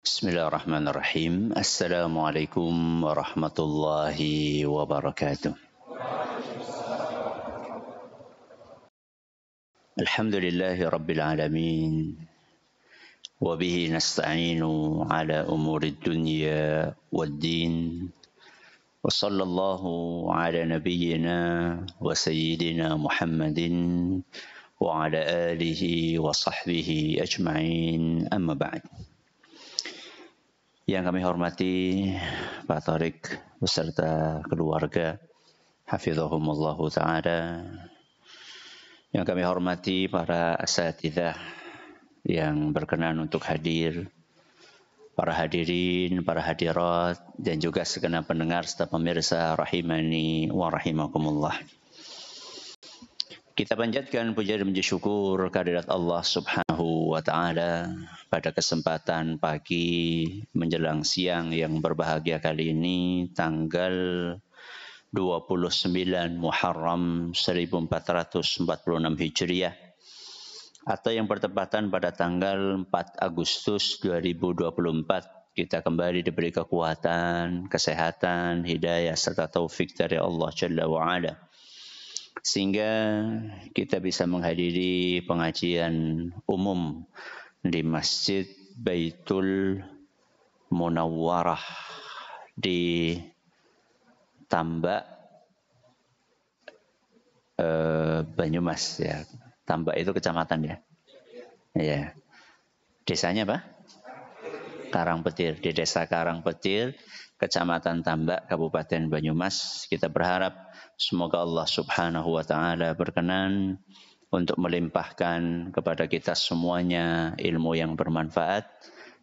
Bismillahirrahmanirrahim. Assalamualaikum warahmatullahi wabarakatuh. Alhamdulillahi rabbil alamin. Wabihi nasta'inu ala umuri dunya waddin. Wa sallallahu ala nabiyyina wa sayyidina Muhammadin wa ala alihi wa sahbihi ajma'in. Amma ba'd. Yang kami hormati Pak Tariq beserta keluarga, hafizahumullahu ta'ala. Yang kami hormati para asatidzah yang berkenan untuk hadir, para hadirin, para hadirat, dan juga segenap pendengar serta pemirsa rahimani wa rahimakumullah. Kita panjatkan puja dan puji syukur kehadirat Allah Subhanahu wa taala pada kesempatan pagi menjelang siang yang berbahagia kali ini, tanggal 29 Muharram 1446 Hijriah atau yang bertepatan pada tanggal 4 Agustus 2024. Kita kembali diberi kekuatan, kesehatan, hidayah serta taufik dari Allah Jalla wa Ala, sehingga kita bisa menghadiri pengajian umum di Masjid Baitul Munawwarah di Tambak Banyumas ya. Tambak itu kecamatan ya. Ya. Desanya apa? Karangpetir. Di Desa Karangpetir, Kecamatan Tambak, Kabupaten Banyumas. Kita berharap semoga Allah Subhanahu wa taala berkenan untuk melimpahkan kepada kita semuanya ilmu yang bermanfaat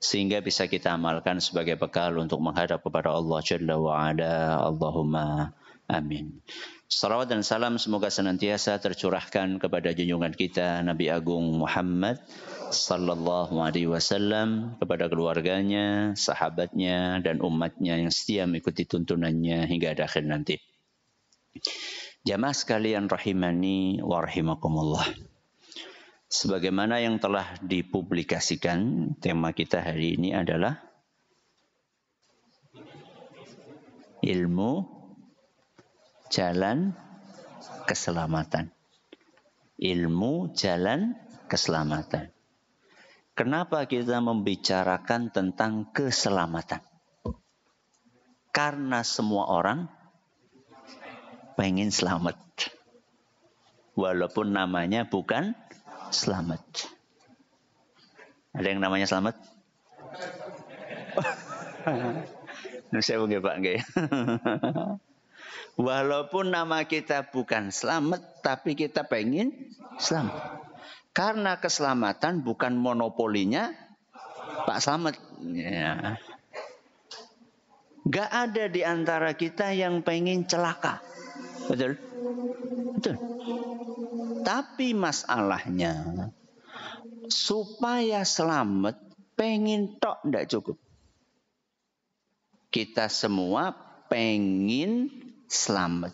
sehingga bisa kita amalkan sebagai bekal untuk menghadap kepada Allah Jalla wa Ala. Allahumma amin. Salawat dan salam semoga senantiasa tercurahkan kepada junjungan kita Nabi Agung Muhammad sallallahu alaihi wasallam, kepada keluarganya, sahabatnya, dan umatnya yang setia mengikuti tuntunannya hingga akhir nanti. Jamaah sekalian rahimani wa rahimakumullah. Sebagaimana yang telah dipublikasikan, tema kita hari ini adalah ilmu jalan keselamatan. Ilmu jalan keselamatan. Kenapa kita membicarakan tentang keselamatan? Karena semua orang pengen selamat. Walaupun namanya bukan selamat. Ada yang namanya selamat? Saya mungkin Pak nggak ya? Walaupun nama kita bukan selamat, tapi kita pengen selamat. Karena keselamatan bukan monopolinya Pak Slamet. Ya. Gak ada di antara kita yang pengen celaka. Betul? Betul. Tapi masalahnya, supaya selamat, pengen tok tidak cukup. Kita semua pengen selamat.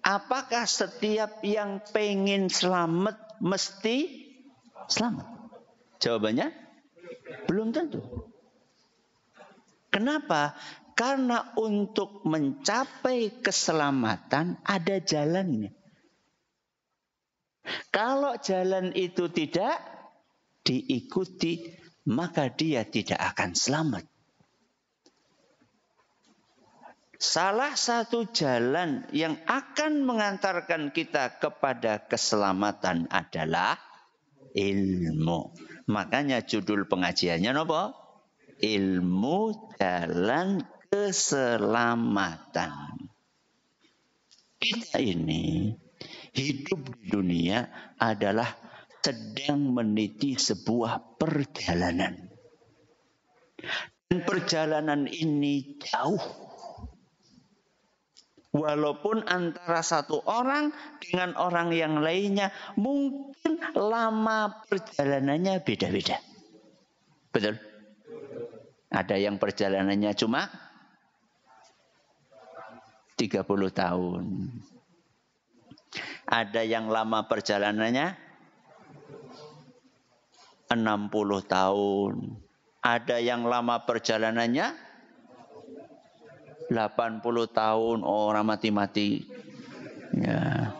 Apakah setiap yang pengen selamat mesti selamat? Jawabannya belum tentu. Kenapa? Karena untuk mencapai keselamatan ada jalannya. Kalau jalan itu tidak diikuti, maka dia tidak akan selamat. Salah satu jalan yang akan mengantarkan kita kepada keselamatan adalah ilmu. Makanya judul pengajiannya apa? Ilmu jalan keselamatan. Kita ini hidup di dunia adalah sedang meniti sebuah perjalanan. Dan perjalanan ini jauh. Walaupun antara satu orang dengan orang yang lainnya mungkin lama perjalanannya beda-beda. Betul? Ada yang perjalanannya cuma 30 tahun. Ada yang lama perjalanannya 60 tahun. Ada yang lama perjalanannya 80 tahun, orang mati-mati. Ya.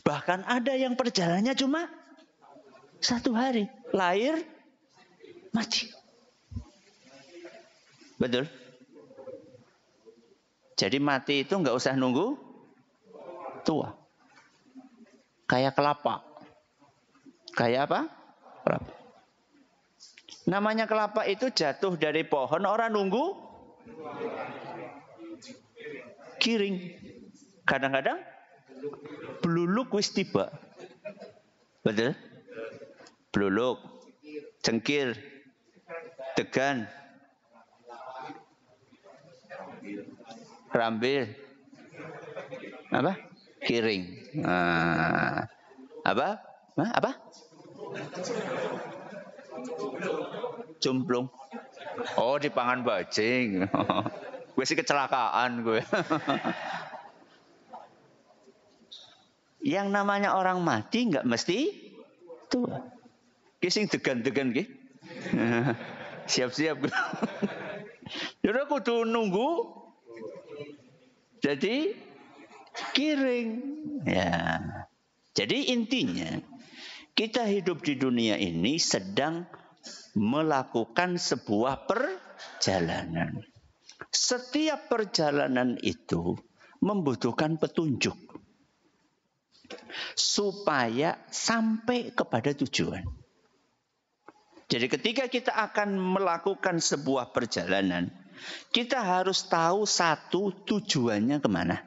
Bahkan ada yang perjalanannya cuma 1 hari. Lahir, mati. Betul? Jadi mati itu nggak usah nunggu tua. Kayak kelapa. Kayak apa? Kelapa. Namanya kelapa itu jatuh dari pohon, orang nunggu kiring. Kadang-kadang bluluk wis tiba. Betul? Bluluk, cengkir, degan, rambil, apa? Kiring. Nah, apa? Apa? Cumplung. Oh, dipangan bajing. Gue sih kecelakaan gue. Yang namanya orang mati nggak mesti tua. Kising degan-degan ki. Siap-siap. Jadi kudu nunggu. Jadi kiring. Ya. Jadi intinya kita hidup di dunia ini sedang melakukan sebuah perjalanan. Setiap perjalanan itu membutuhkan petunjuk supaya sampai kepada tujuan. Jadi ketika kita akan melakukan sebuah perjalanan, kita harus tahu satu, tujuannya kemana.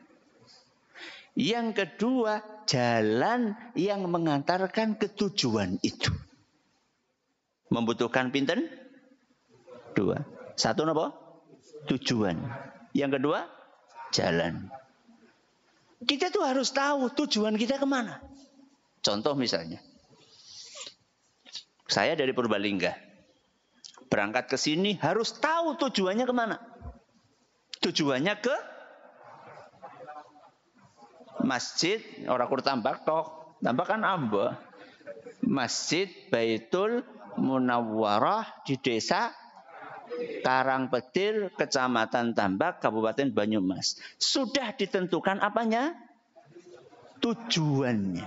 Yang kedua, jalan yang mengantarkan ke tujuan itu. Membutuhkan pinten? 2. Satu apa? Tujuan. Yang kedua, jalan. Kita tuh harus tahu tujuan kita kemana. Contoh misalnya. Saya dari Purbalingga. Berangkat ke sini harus tahu tujuannya kemana. Tujuannya ke masjid. Orang kur tambak toh. Tambak kan amba. Masjid Baitul Munawwarah di desa Karangpetir, Kecamatan Tambak, Kabupaten Banyumas. Sudah ditentukan apanya? Tujuannya.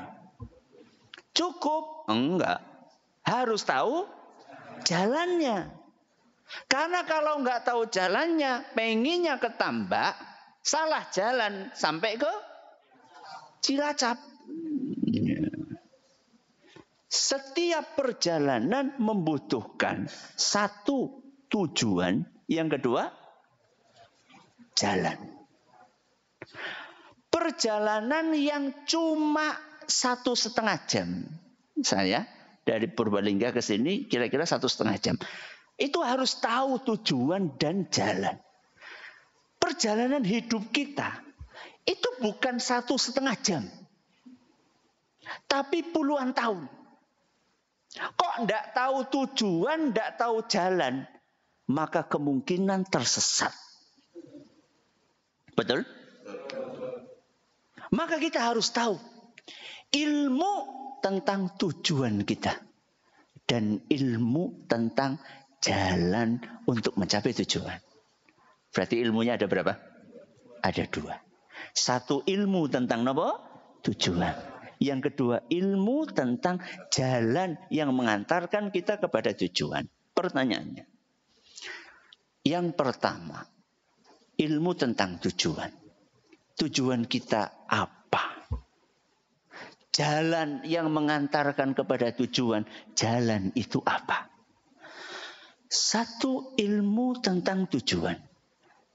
Cukup? Enggak. Harus tahu jalannya. Karena kalau enggak tahu jalannya, pengennya ke Tambak, salah jalan sampai ke Cilacap. Setiap perjalanan membutuhkan satu tujuan, yang kedua jalan. Perjalanan yang cuma 1,5 jam. Saya dari Purbalingga ke sini kira-kira 1,5 jam. Itu harus tahu tujuan dan jalan. Perjalanan hidup kita itu bukan 1,5 jam. Tapi puluhan tahun. Kok enggak tahu tujuan, enggak tahu jalan, maka kemungkinan tersesat. Betul? Maka kita harus tahu ilmu tentang tujuan kita dan ilmu tentang jalan untuk mencapai tujuan. Berarti ilmunya ada berapa? Ada 2. Satu ilmu tentang apa? Tujuan. Yang kedua, ilmu tentang jalan yang mengantarkan kita kepada tujuan. Pertanyaannya. Yang pertama, ilmu tentang tujuan. Tujuan kita apa? Jalan yang mengantarkan kepada tujuan, jalan itu apa? Satu, ilmu tentang tujuan.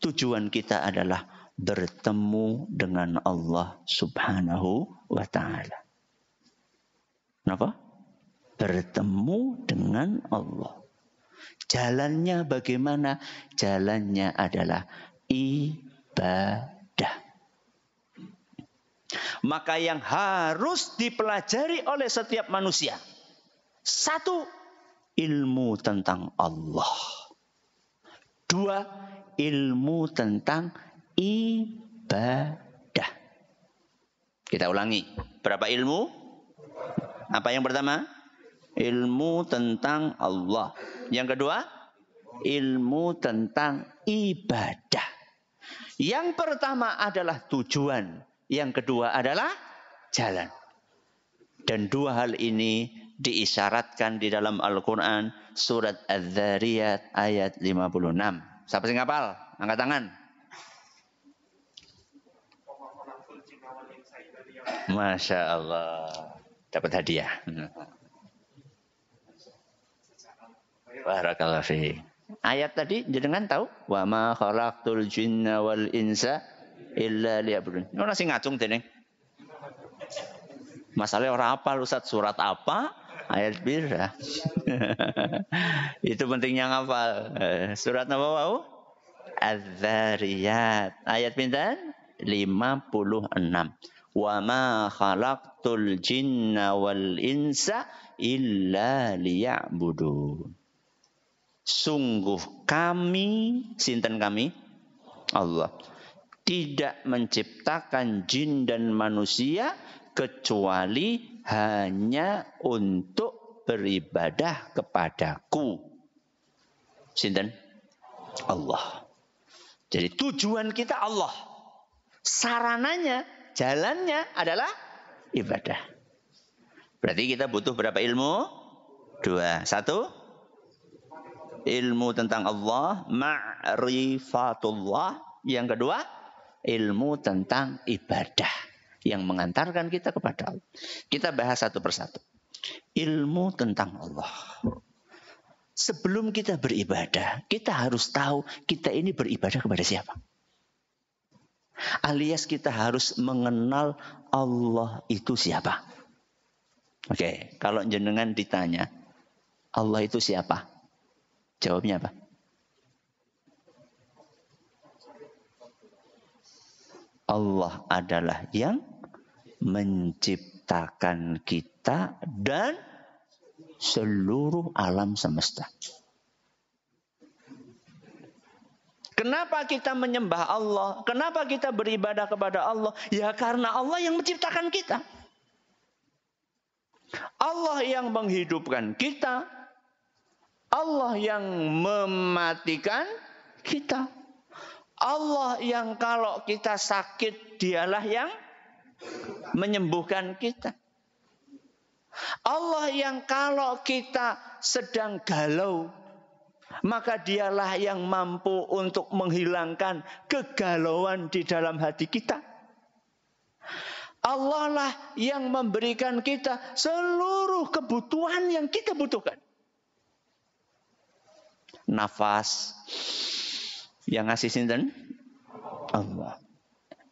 Tujuan kita adalah bertemu dengan Allah Subhanahu wa ta'ala. Kenapa? Bertemu dengan Allah. Jalannya bagaimana? Jalannya adalah ibadah. Maka yang harus dipelajari oleh setiap manusia. 1, ilmu tentang Allah. 2, ilmu tentang ibadah. Kita ulangi. Berapa ilmu? Apa yang pertama? Ilmu tentang Allah. Yang kedua? ilmu tentang ibadah. Yang pertama adalah tujuan, yang kedua adalah jalan. Dan dua hal ini diisyaratkan di dalam Al-Quran surat Az-Zariyat ayat 56. Siapa sing hafal? Angkat tangan. Masya Allah. Dapat hadiah. Barakallahu fiik. Ayat tadi jenengan tahu? Wa ma khalaqtul jinna wal insa illa liya'budun. Ora sing ngacung dene. Masalahnya orang hafal Ustaz surat apa? Ayat pira. Itu pentingnya ngafal. Surat apa wau? Az-Zariyat. Ayat pinten? 56. Wa ma khalaqtul jinna wal insa illa liya'budun. Sungguh kami, sinten kami? Allah. Tidak menciptakan jin dan manusia kecuali hanya untuk beribadah kepadaku. Sinten? Allah. Jadi tujuan kita Allah. Sarananya, jalannya adalah ibadah. Berarti kita butuh berapa ilmu? 2. 1. Ilmu tentang Allah, ma'rifatullah. Yang kedua, ilmu tentang ibadah yang mengantarkan kita kepada Allah. Kita bahas satu persatu. Ilmu tentang Allah. Sebelum kita beribadah, kita harus tahu kita ini beribadah kepada siapa. Alias kita harus mengenal Allah itu siapa. Oke, kalau jenengan ditanya, Allah itu siapa? Jawabnya apa? Allah adalah yang menciptakan kita dan seluruh alam semesta. Kenapa kita menyembah Allah? Kenapa kita beribadah kepada Allah? Ya karena Allah yang menciptakan kita. Allah yang menghidupkan kita. Allah yang mematikan kita. Allah yang kalau kita sakit, dialah yang menyembuhkan kita. Allah yang kalau kita sedang galau, maka dialah yang mampu untuk menghilangkan kegalauan di dalam hati kita. Allah lah yang memberikan kita seluruh kebutuhan yang kita butuhkan. Nafas yang ngasih sinten? Allah.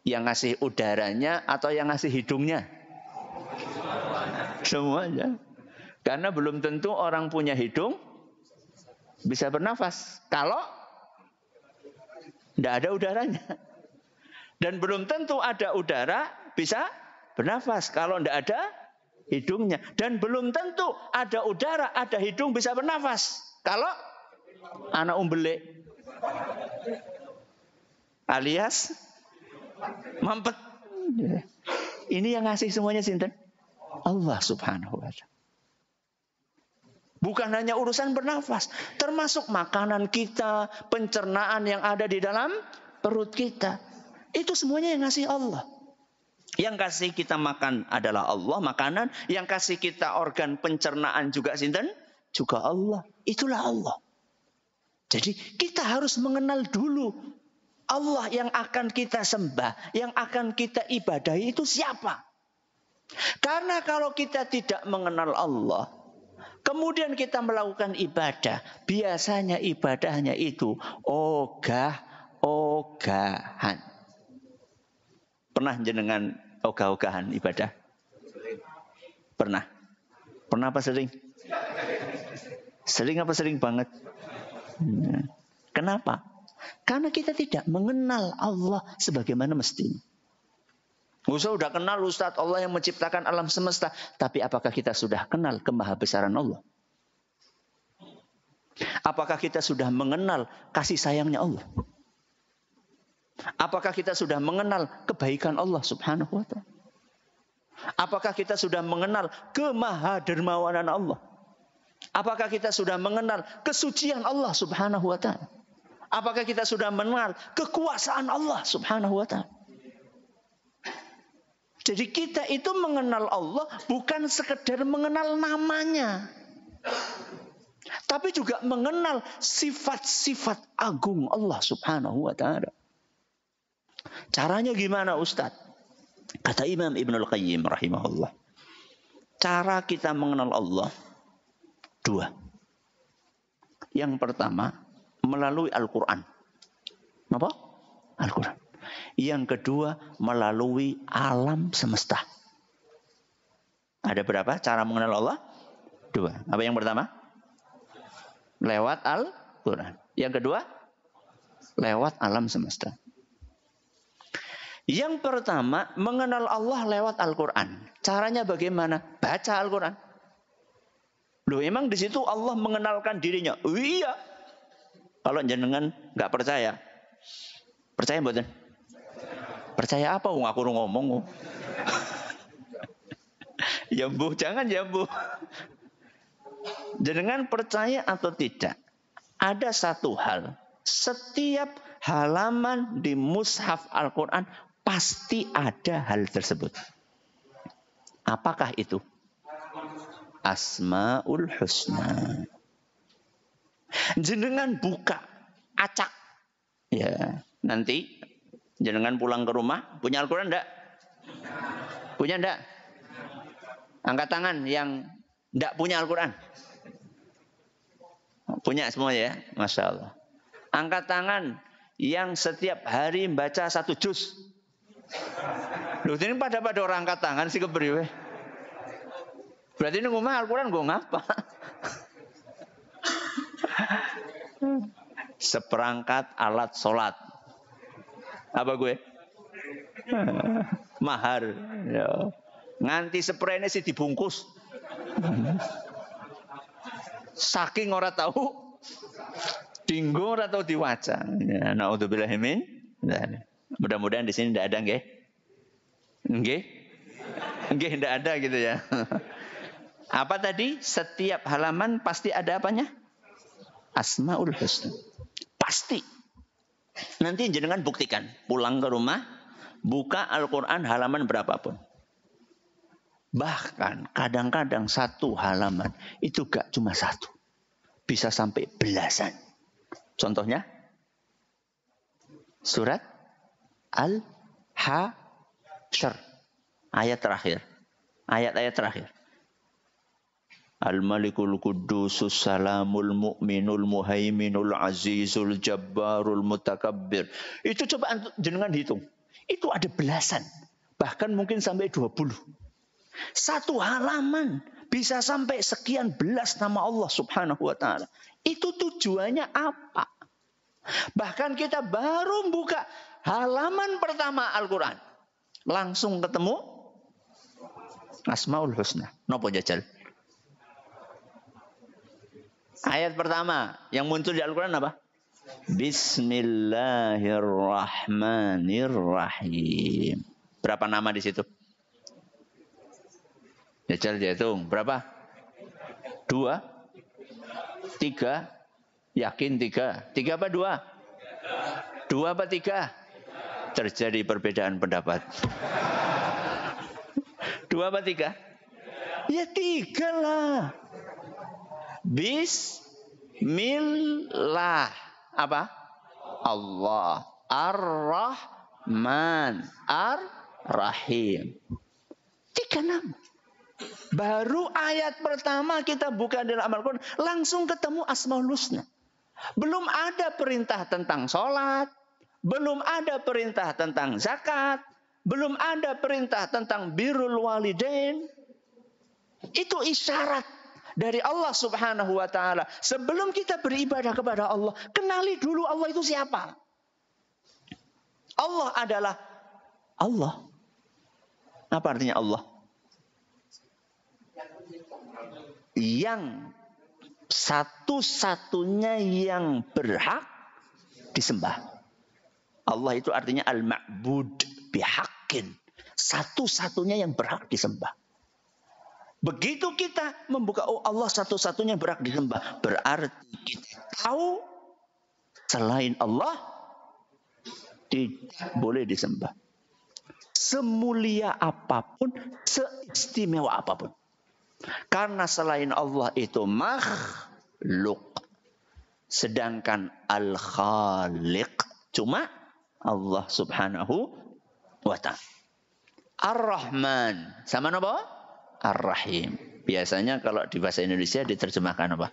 Yang ngasih udaranya atau yang ngasih hidungnya? Semuanya. Karena belum tentu orang punya hidung bisa bernafas kalau tidak ada udaranya. Dan belum tentu ada udara bisa bernafas kalau tidak ada hidungnya. Dan belum tentu ada udara, ada hidung bisa bernafas kalau anak umbelek alias mampet. Ini yang ngasih semuanya sinten? Allah subhanahu wa ta'ala. Bukan hanya urusan bernafas, termasuk makanan kita, pencernaan yang ada di dalam perut kita. Itu semuanya yang ngasih Allah. Yang kasih kita makan adalah Allah, makanan. Yang kasih kita organ pencernaan juga sinten? Juga Allah. Itulah Allah. Jadi kita harus mengenal dulu Allah yang akan kita sembah, yang akan kita ibadahi itu siapa. Karena kalau kita tidak mengenal Allah, kemudian kita melakukan ibadah, biasanya ibadahnya itu ogah-ogahan. Pernah jenengan ogah-ogahan ibadah? Pernah? Pernah apa sering? Sering apa sering banget? Kenapa? Karena kita tidak mengenal Allah sebagaimana mestinya. Udah kenal Ustaz Allah yang menciptakan alam semesta. Tapi apakah kita sudah kenal kemahabesaran Allah? Apakah kita sudah mengenal kasih sayangnya Allah? Apakah kita sudah mengenal kebaikan Allah subhanahu wa ta'ala? Apakah kita sudah mengenal kemahadermawanan Allah? Apakah kita sudah mengenal kesucian Allah subhanahu wa ta'ala? Apakah kita sudah mengenal kekuasaan Allah subhanahu wa ta'ala? Jadi kita itu mengenal Allah bukan sekedar mengenal namanya, tapi juga mengenal sifat-sifat agung Allah subhanahu wa ta'ala. Caranya gimana Ustadz? Kata Imam Ibnul Qayyim rahimahullah. Cara kita mengenal Allah dua. Yang pertama melalui Al-Quran. Apa? Al-Quran. Yang kedua melalui alam semesta. Ada berapa cara mengenal Allah? Dua. Apa yang pertama? Lewat Al-Quran. Yang kedua? Lewat alam semesta. Yang pertama mengenal Allah lewat Al-Quran. Caranya bagaimana? Baca Al-Quran. Loh, emang di situ Allah mengenalkan dirinya? Oh, iya. Kalau jenengan nggak percaya, percaya mboten? Percaya apa? Aku ngomong. Ya Bu, jangan ya Bu. Jenengan percaya atau tidak? Ada satu hal. Setiap halaman di mushaf Al-Quran pasti ada hal tersebut. Apakah itu? Asmaul Husna. Jenengan buka, acak. Ya, nanti jenengan pulang ke rumah, punya Al-Quran enggak? Punya enggak? Angkat tangan yang enggak punya Al-Quran. Punya semua ya? Masya Allah. Angkat tangan yang setiap hari baca 1 juz. Loh, ini pada orang angkat tangan sih kepriwe. Berarti ini ngomong Al-Quran gue ngapa? Seperangkat alat sholat. Apa gue? Mahar. Ya. Nganti spraynya sih dibungkus. Saking ora tahu, dinggo ora tahu diwaca. Ya, naudzubillah min. Mudah-mudahan di sini tidak ada, nggih. Nggih? Nggih, tidak ada gitu ya. Apa tadi? Setiap halaman pasti ada apanya? Asmaul Husna. Pasti. Nanti jenengan buktikan. Pulang ke rumah, buka Al-Quran halaman berapapun. Bahkan kadang-kadang satu halaman itu gak cuma satu. Bisa sampai belasan. Contohnya? Surat Al-Hasyr. Ayat terakhir. Ayat-ayat terakhir. Al-Malikul Qudusus Salamul Mu'minul Muhaiminul Azizul Jabbarul Mutakabbir. Itu coba jenengan hitung. Itu ada belasan. Bahkan mungkin sampai 20. Satu halaman bisa sampai sekian belas nama Allah subhanahu wa ta'ala. Itu tujuannya apa? Bahkan kita baru buka halaman pertama Al-Quran. Langsung ketemu Asmaul Husna. Nopo jajal? Ayat pertama yang muncul di Al-Quran apa? Bismillahirrahmanirrahim. Berapa nama di situ? Jajal hitung. Berapa? 2? 3? Yakin 3? 3 apa 2? 2 apa 3? Terjadi perbedaan pendapat. 2 apa 3? Ya 3 lah. Bismillah. Apa? Allah. Ar-Rahman. Ar-Rahim. 3 nama. Baru ayat pertama kita buka dalam Al-Quran. Langsung ketemu Asmaul Husna. Belum ada perintah tentang sholat. Belum ada perintah tentang zakat. Belum ada perintah tentang birrul walidain. Itu isyarat dari Allah subhanahu wa ta'ala. Sebelum kita beribadah kepada Allah, kenali dulu Allah itu siapa. Allah adalah Allah. Apa artinya Allah? Yang satu-satunya yang berhak disembah. Allah itu artinya al-ma'bud bihaqqin. Satu-satunya yang berhak disembah. Begitu kita membuka, oh Allah satu-satunya berhak disembah, berarti kita tahu selain Allah tidak boleh disembah. Semulia apapun, seistimewa apapun. Karena selain Allah itu makhluk. Sedangkan Al-Khaliq cuma Allah subhanahu wa ta'ala. Ar-Rahman. Sama apa? Ar-Rahim. Biasanya kalau di bahasa Indonesia diterjemahkan apa?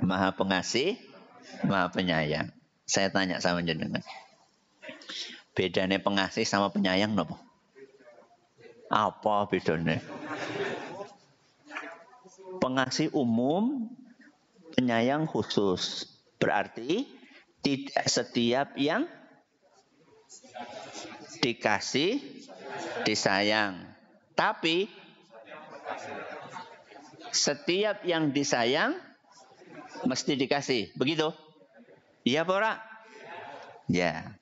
Maha pengasih, maha penyayang. Saya tanya sama jenengan. Bedanya pengasih sama penyayang apa? Apa bedanya? Pengasih umum, penyayang khusus. Berarti tidak setiap yang dikasih disayang. Tapi setiap yang disayang mesti dikasih. Begitu? Iya, Pak? Ya.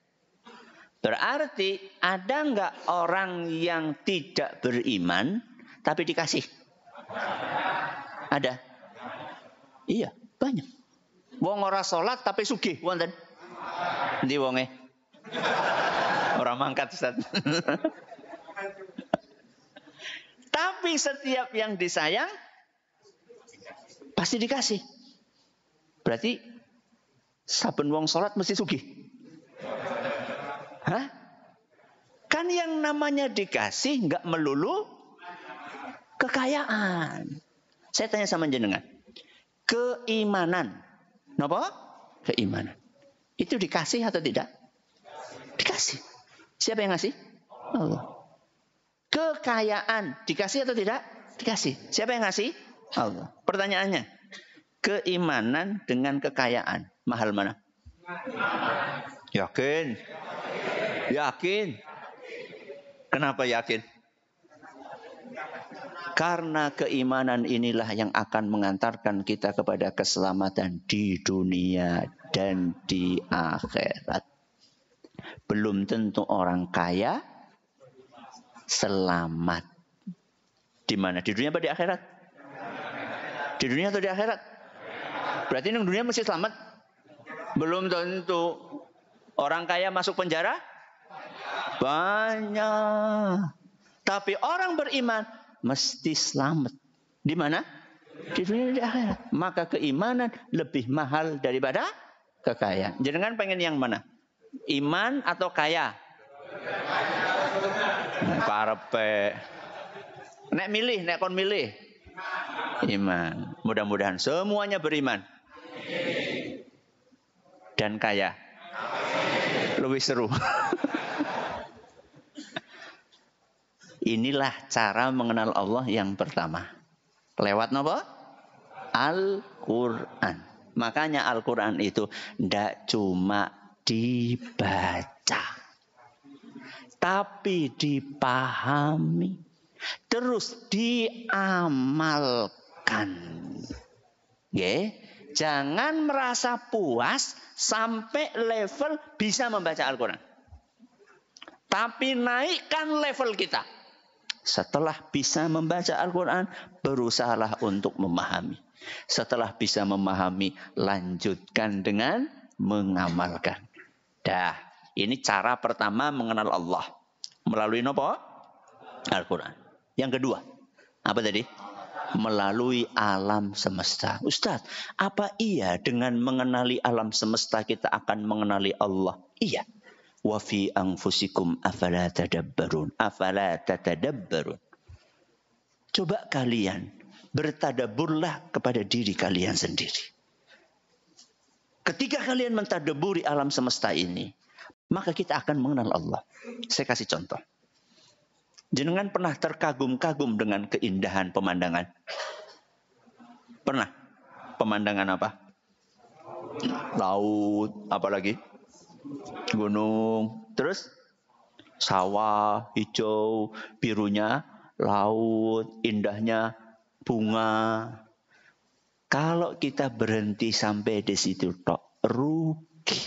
Berarti ada enggak orang yang tidak beriman tapi dikasih? Ada? Iya, banyak. Wong ora salat tapi sugih, wonten? Endi wonge? Ora mangkat, Ustaz. Tapi setiap yang disayang pasti dikasih. Berarti saben wong salat mesti sugih. Hah? Kan yang namanya dikasih enggak melulu kekayaan. Saya tanya sama jenengan. Keimanan. Napa? Keimanan. Itu dikasih atau tidak? Dikasih. Siapa yang ngasih? Allah. Kekayaan. Dikasih atau tidak? Dikasih. Siapa yang ngasih? Allah. Pertanyaannya. Keimanan dengan kekayaan. Mahal mana? Yakin? Yakin? Kenapa yakin? Karena keimanan inilah yang akan mengantarkan kita kepada keselamatan di dunia dan di akhirat. Belum tentu orang kaya selamat. Di mana? Di dunia apa di akhirat? Di dunia atau di akhirat? Berarti di dunia mesti selamat? Belum tentu. Orang kaya masuk penjara? Banyak. Tapi orang beriman mesti selamat. Di mana? Di dunia dan di akhirat. Maka keimanan lebih mahal daripada kekayaan. Jangan pengen yang mana? Iman atau kaya? Karepe. Nek milih, nek kon milih. Iman. Mudah-mudahan semuanya beriman. Dan kaya. Lebih seru. Inilah cara mengenal Allah yang pertama. Lewat apa? Al-Quran. Makanya Al-Quran itu tidak cuma dibaca. Tapi dipahami. Terus diamalkan. Oke? Jangan merasa puas sampai level bisa membaca Al-Quran. Tapi naikkan level kita. Setelah bisa membaca Al-Quran, berusahalah untuk memahami. Setelah bisa memahami, lanjutkan dengan mengamalkan. Dah, ini cara pertama mengenal Allah. Melalui apa? Al-Quran. Yang kedua, apa tadi? Melalui alam semesta. Ustaz, apa iya dengan mengenali alam semesta kita akan mengenali Allah? Iya. Wa fi anfusikum afala tadabbarun. Afala tatadabbarun. Coba kalian bertadaburlah kepada diri kalian sendiri. Ketika kalian mentadaburi alam semesta ini, maka kita akan mengenal Allah. Saya kasih contoh. Jenengan pernah terkagum-kagum dengan keindahan pemandangan? Pernah? Pemandangan apa? Laut, apalagi? Gunung, terus sawah, hijau, birunya laut, indahnya bunga. Kalau kita berhenti sampai di situ tok, rugi.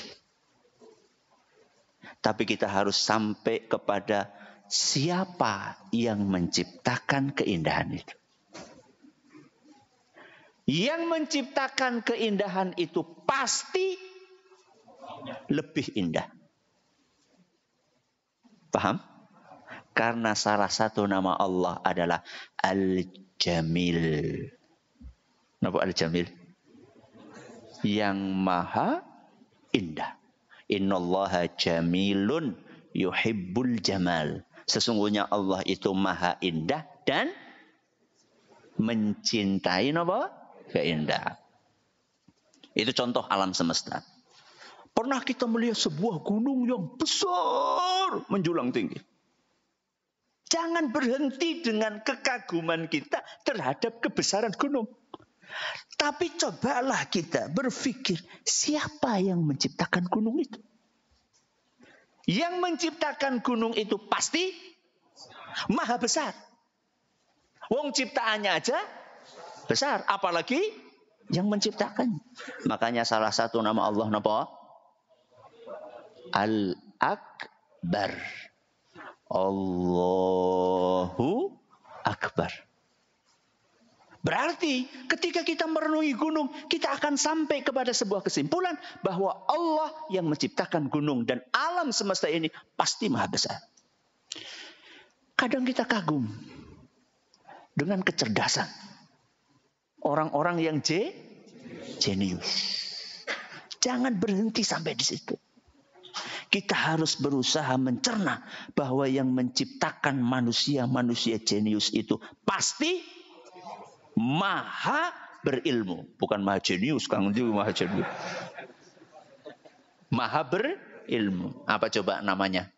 Tapi kita harus sampai kepada siapa yang menciptakan keindahan itu? Yang menciptakan keindahan itu pasti lebih indah. Paham? Karena salah satu nama Allah adalah Al-Jamil. Kenapa Al-Jamil? Yang maha indah. Innallaha jamilun yuhibbul jamal. Sesungguhnya Allah itu maha indah dan mencintai apa? Keindahan. Itu contoh alam semesta. Pernah kita melihat sebuah gunung yang besar menjulang tinggi. Jangan berhenti dengan kekaguman kita terhadap kebesaran gunung. Tapi cobalah kita berpikir, siapa yang menciptakan gunung itu? Yang menciptakan gunung itu pasti maha besar. Wong ciptaannya aja besar, apalagi yang menciptakan. Makanya salah satu nama Allah napa? Al-Akbar. Allahu Akbar. Berarti ketika kita merenungi gunung, kita akan sampai kepada sebuah kesimpulan bahwa Allah yang menciptakan gunung dan alam semesta ini pasti maha besar. Kadang kita kagum dengan kecerdasan orang-orang yang jenius. Jangan berhenti sampai di situ. Kita harus berusaha mencerna bahwa yang menciptakan manusia jenius itu pasti maha berilmu. Bukan maha jenius, Kang Ju maha jenius. Maha berilmu. Apa coba namanya?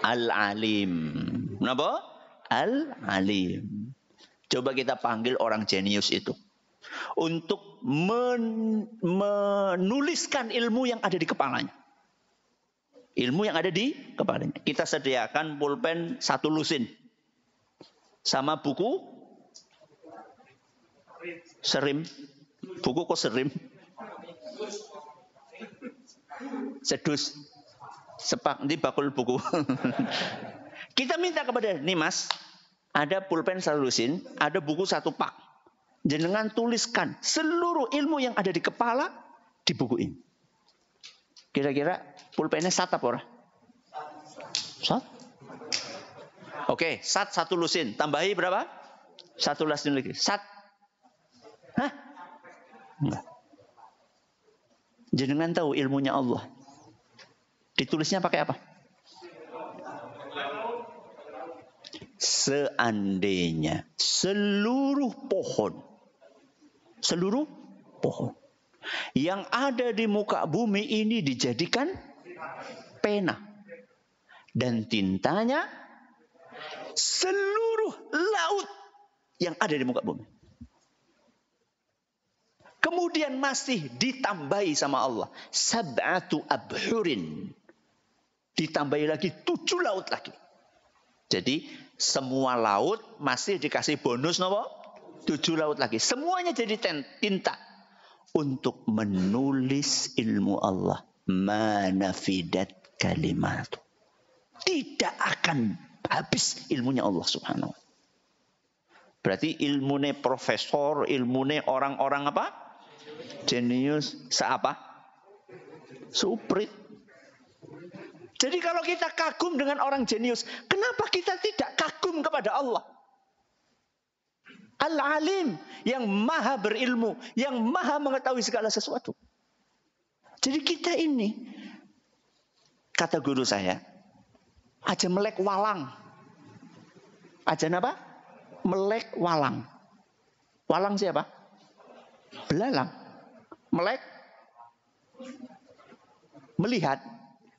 Al-Alim. Kenapa? Al-Alim. Coba kita panggil orang jenius itu untuk menuliskan ilmu yang ada di kepalanya. Ilmu yang ada di kepalanya. Kita sediakan pulpen 1 lusin. Sama buku serim. Buku kok serim? Sedus. Sepak, nanti bakul buku. Kita minta kepada, nih mas, ada pulpen 1 lusin, ada buku 1 pak. Jenengan tuliskan seluruh ilmu yang ada di kepala di buku ini. Kira-kira pulpennya sat apa ora? Sat? Oke, sat 1 lusin. Tambahi berapa? 1 lusin lagi. Sat. Hah? Enggak. Jenengan tahu ilmunya Allah. Ditulisnya pakai apa? Seandainya seluruh pohon yang ada di muka bumi ini dijadikan pena dan tintanya seluruh laut yang ada di muka bumi. Kemudian masih ditambahi sama Allah 7 abhurin. Ditambahi lagi 7 laut lagi. Jadi semua laut masih dikasih bonus nopo? 7 laut lagi. Semuanya jadi tinta untuk menulis ilmu Allah. Ma nafidat kalimat. Tidak akan habis ilmunya Allah Subhanahu wa ta'ala. Berarti ilmunya profesor, ilmunya orang-orang apa? Jenius, seapa? Suprit. Jadi kalau kita kagum dengan orang jenius, kenapa kita tidak kagum kepada Allah? Al-Alim, yang maha berilmu, yang maha mengetahui segala sesuatu. Jadi kita ini, kata guru saya, aja melek walang. Aja apa? Melek walang. Walang siapa? Belalang. Melek? Melihat.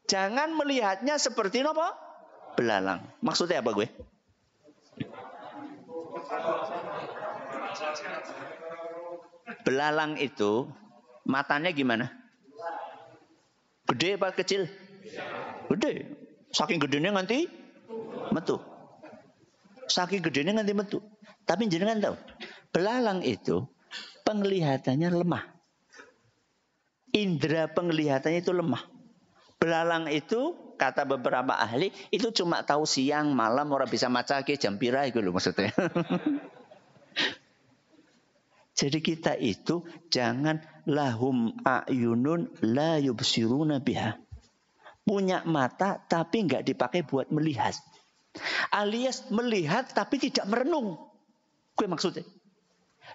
Jangan melihatnya seperti apa? Belalang. Maksudnya apa gue? Belalang itu matanya gimana? Gede apa kecil? Gede. Saking gedenya nganti metu. Saking gedenya nganti metu. Tapi jenengan tahu, belalang itu penglihatannya lemah. Indera penglihatannya itu lemah. Belalang itu kata beberapa ahli, itu cuma tahu siang, malam, orang bisa maca ke jam pira itu loh maksudnya. Jadi kita itu jangan lahum a'yunun la yubsiruna biha. Punya mata tapi nggak dipakai buat melihat. Alias melihat tapi tidak merenung. Gue maksudnya.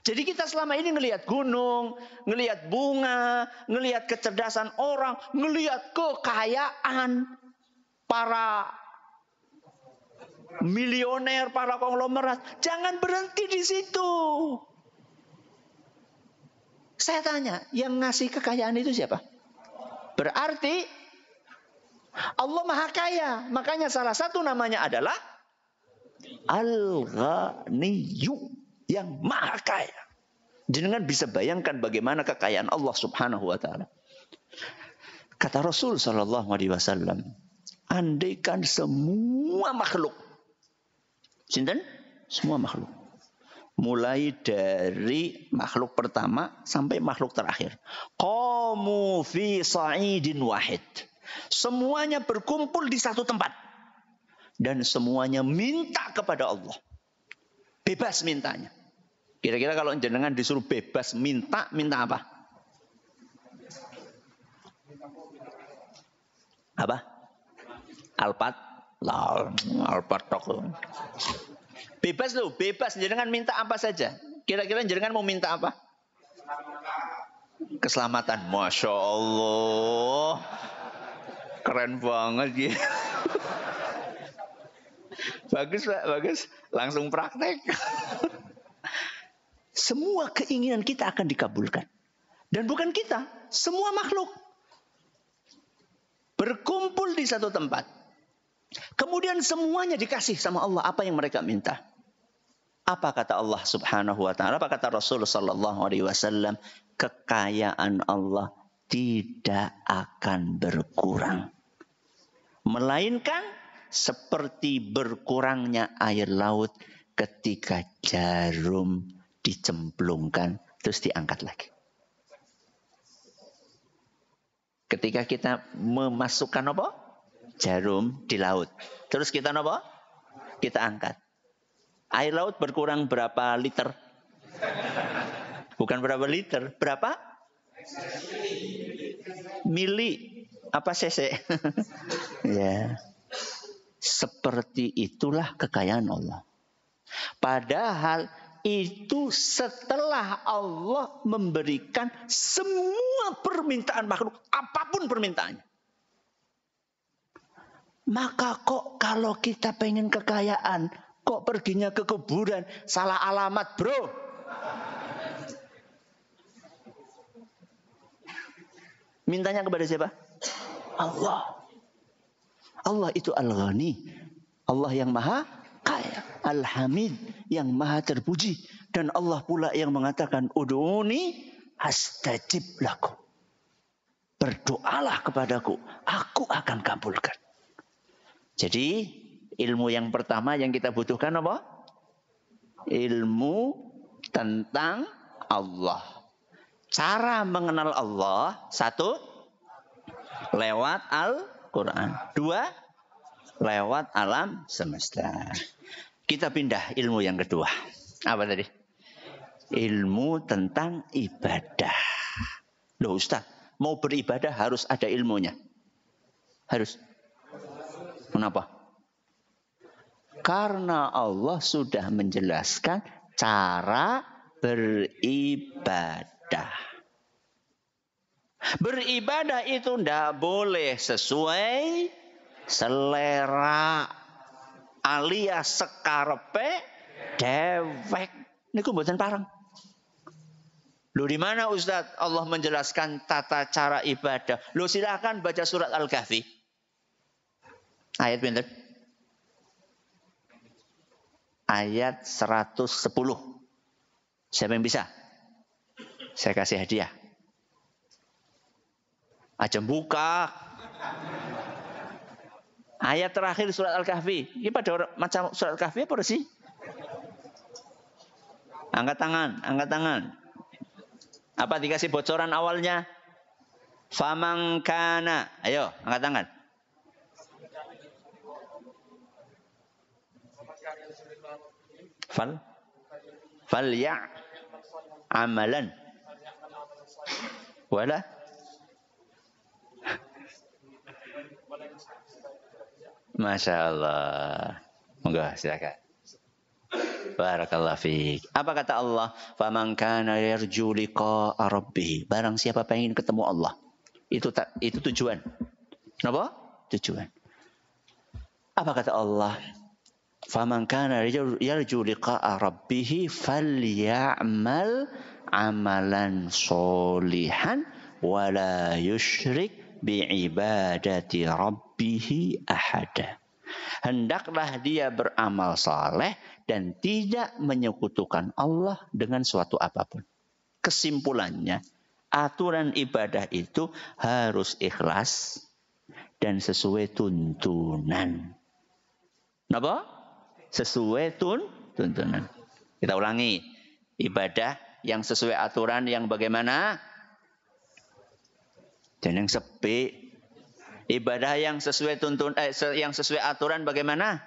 Jadi kita selama ini ngelihat gunung, ngelihat bunga, ngelihat kecerdasan orang, ngelihat kekayaan para milioner, para konglomerat. Jangan berhenti di situ. Saya tanya, yang ngasih kekayaan itu siapa? Berarti Allah Maha Kaya. Makanya salah satu namanya adalah Al-Ghaniyyu, yang Maha Kaya. Jangan bisa bayangkan bagaimana kekayaan Allah Subhanahu wa taala. Kata Rasul sallallahu alaihi wasallam, andaikan semua makhluk, sinten? Semua makhluk. Mulai dari makhluk pertama sampai makhluk terakhir. Qamu fi sa'idin wahid. Semuanya berkumpul di satu tempat. Dan semuanya minta kepada Allah. Bebas mintanya. Kira-kira kalau jenengan disuruh bebas minta, minta apa? Apa? Alpat? Alpat tok. Bebas loh, bebas. Jenengan minta apa saja. Kira-kira jenengan mau minta apa? Keselamatan. Masya Allah. Keren banget ya. Bagus Pak, bagus. Langsung praktek. Semua keinginan kita akan dikabulkan. Dan bukan kita, semua makhluk. Berkumpul di satu tempat. Kemudian semuanya dikasih sama Allah apa yang mereka minta. Apa kata Allah Subhanahu wa taala? Apa kata Rasul sallallahu alaihi wasallam? Kekayaan Allah tidak akan berkurang. Melainkan seperti berkurangnya air laut ketika jarum dicemplungkan terus diangkat lagi. Ketika kita memasukkan apa? Jarum di laut. Terus kita apa? Kita angkat. Air laut berkurang berapa liter? Bukan berapa liter, berapa? Mili apa cc? Ya. Seperti itulah kekayaan Allah. Padahal itu setelah Allah memberikan semua permintaan makhluk, apapun permintaannya. Maka kok kalau kita pengen kekayaan, kok perginya ke kuburan? Salah alamat, bro. Mintanya kepada siapa? Allah. Allah itu Al-Ghani. Allah yang Maha Kaya. Al-Hamid, yang Maha terpuji. Dan Allah pula yang mengatakan, Ud'uni astajib lakum. Berdoalah kepadaku, aku akan kabulkan. Jadi ilmu yang pertama yang kita butuhkan apa? Ilmu tentang Allah. Cara mengenal Allah, satu, lewat Al-Quran. Dua, lewat alam semesta. Kita pindah ilmu yang kedua. Apa tadi? Ilmu tentang ibadah. Loh Ustaz, mau beribadah harus ada ilmunya. Harus. Kenapa? Karena Allah sudah menjelaskan cara beribadah. Beribadah itu tidak boleh sesuai selera alias sekarepe dewek. Niku mboten parang. Loh di mana Ustaz Allah menjelaskan tata cara ibadah? Loh silakan baca surat Al-Kahfi. Ayat pinten? Ayat 110. Siapa yang bisa? Saya kasih hadiah. Aja buka. Ayat terakhir surat Al-Kahfi. Ini pada macam surat Al-Kahfi apa sih? Angkat tangan, angkat tangan. Apa dikasih bocoran awalnya? Famangkana. Ayo, angkat tangan. Fal ya amalan wala Masya Allah. Monggo silakan. Barakallahu fiik. Apa kata Allah? Faman kana yarju liqa'a rabbih. Barang siapa pengen ketemu Allah. Itu tujuan. Apa? Tujuan. Apa kata Allah? Faman kana yarju liqa'a rabbih falyamal amalan sholihan wala yusyrik bi'ibadati rabbih ahada. Hendaklah dia beramal saleh dan tidak menyekutukan Allah dengan suatu apapun. Kesimpulannya, aturan ibadah itu harus ikhlas dan sesuai tuntunan. Kenapa? Sesuai tuntunan. Kita ulangi. Ibadah yang sesuai aturan yang bagaimana? Dan yang sepi. Ibadah yang sesuai yang sesuai aturan bagaimana?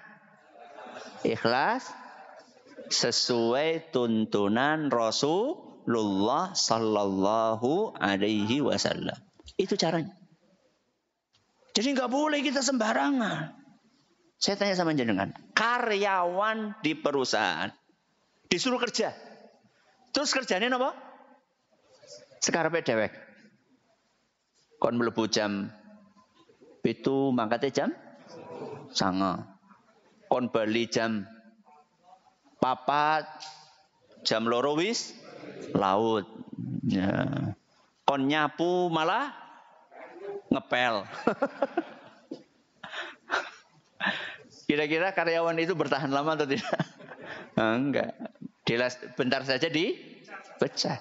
Ikhlas sesuai tuntunan Rasulullah sallallahu alaihi wasallam. Itu caranya. Jadi nggak boleh kita sembarangan. Saya tanya sama jenengan, karyawan di perusahaan disuruh kerja. Terus kerjanya apa? Sekarepe dhewek. Kon mlebu jam itu mangkatnya jam 09.00. Kon bali jam 4, jam 2 wis laut. Ya. Kon nyapu malah ngepel. Kira-kira karyawan itu bertahan lama atau tidak? Enggak. Bentar saja dipecah.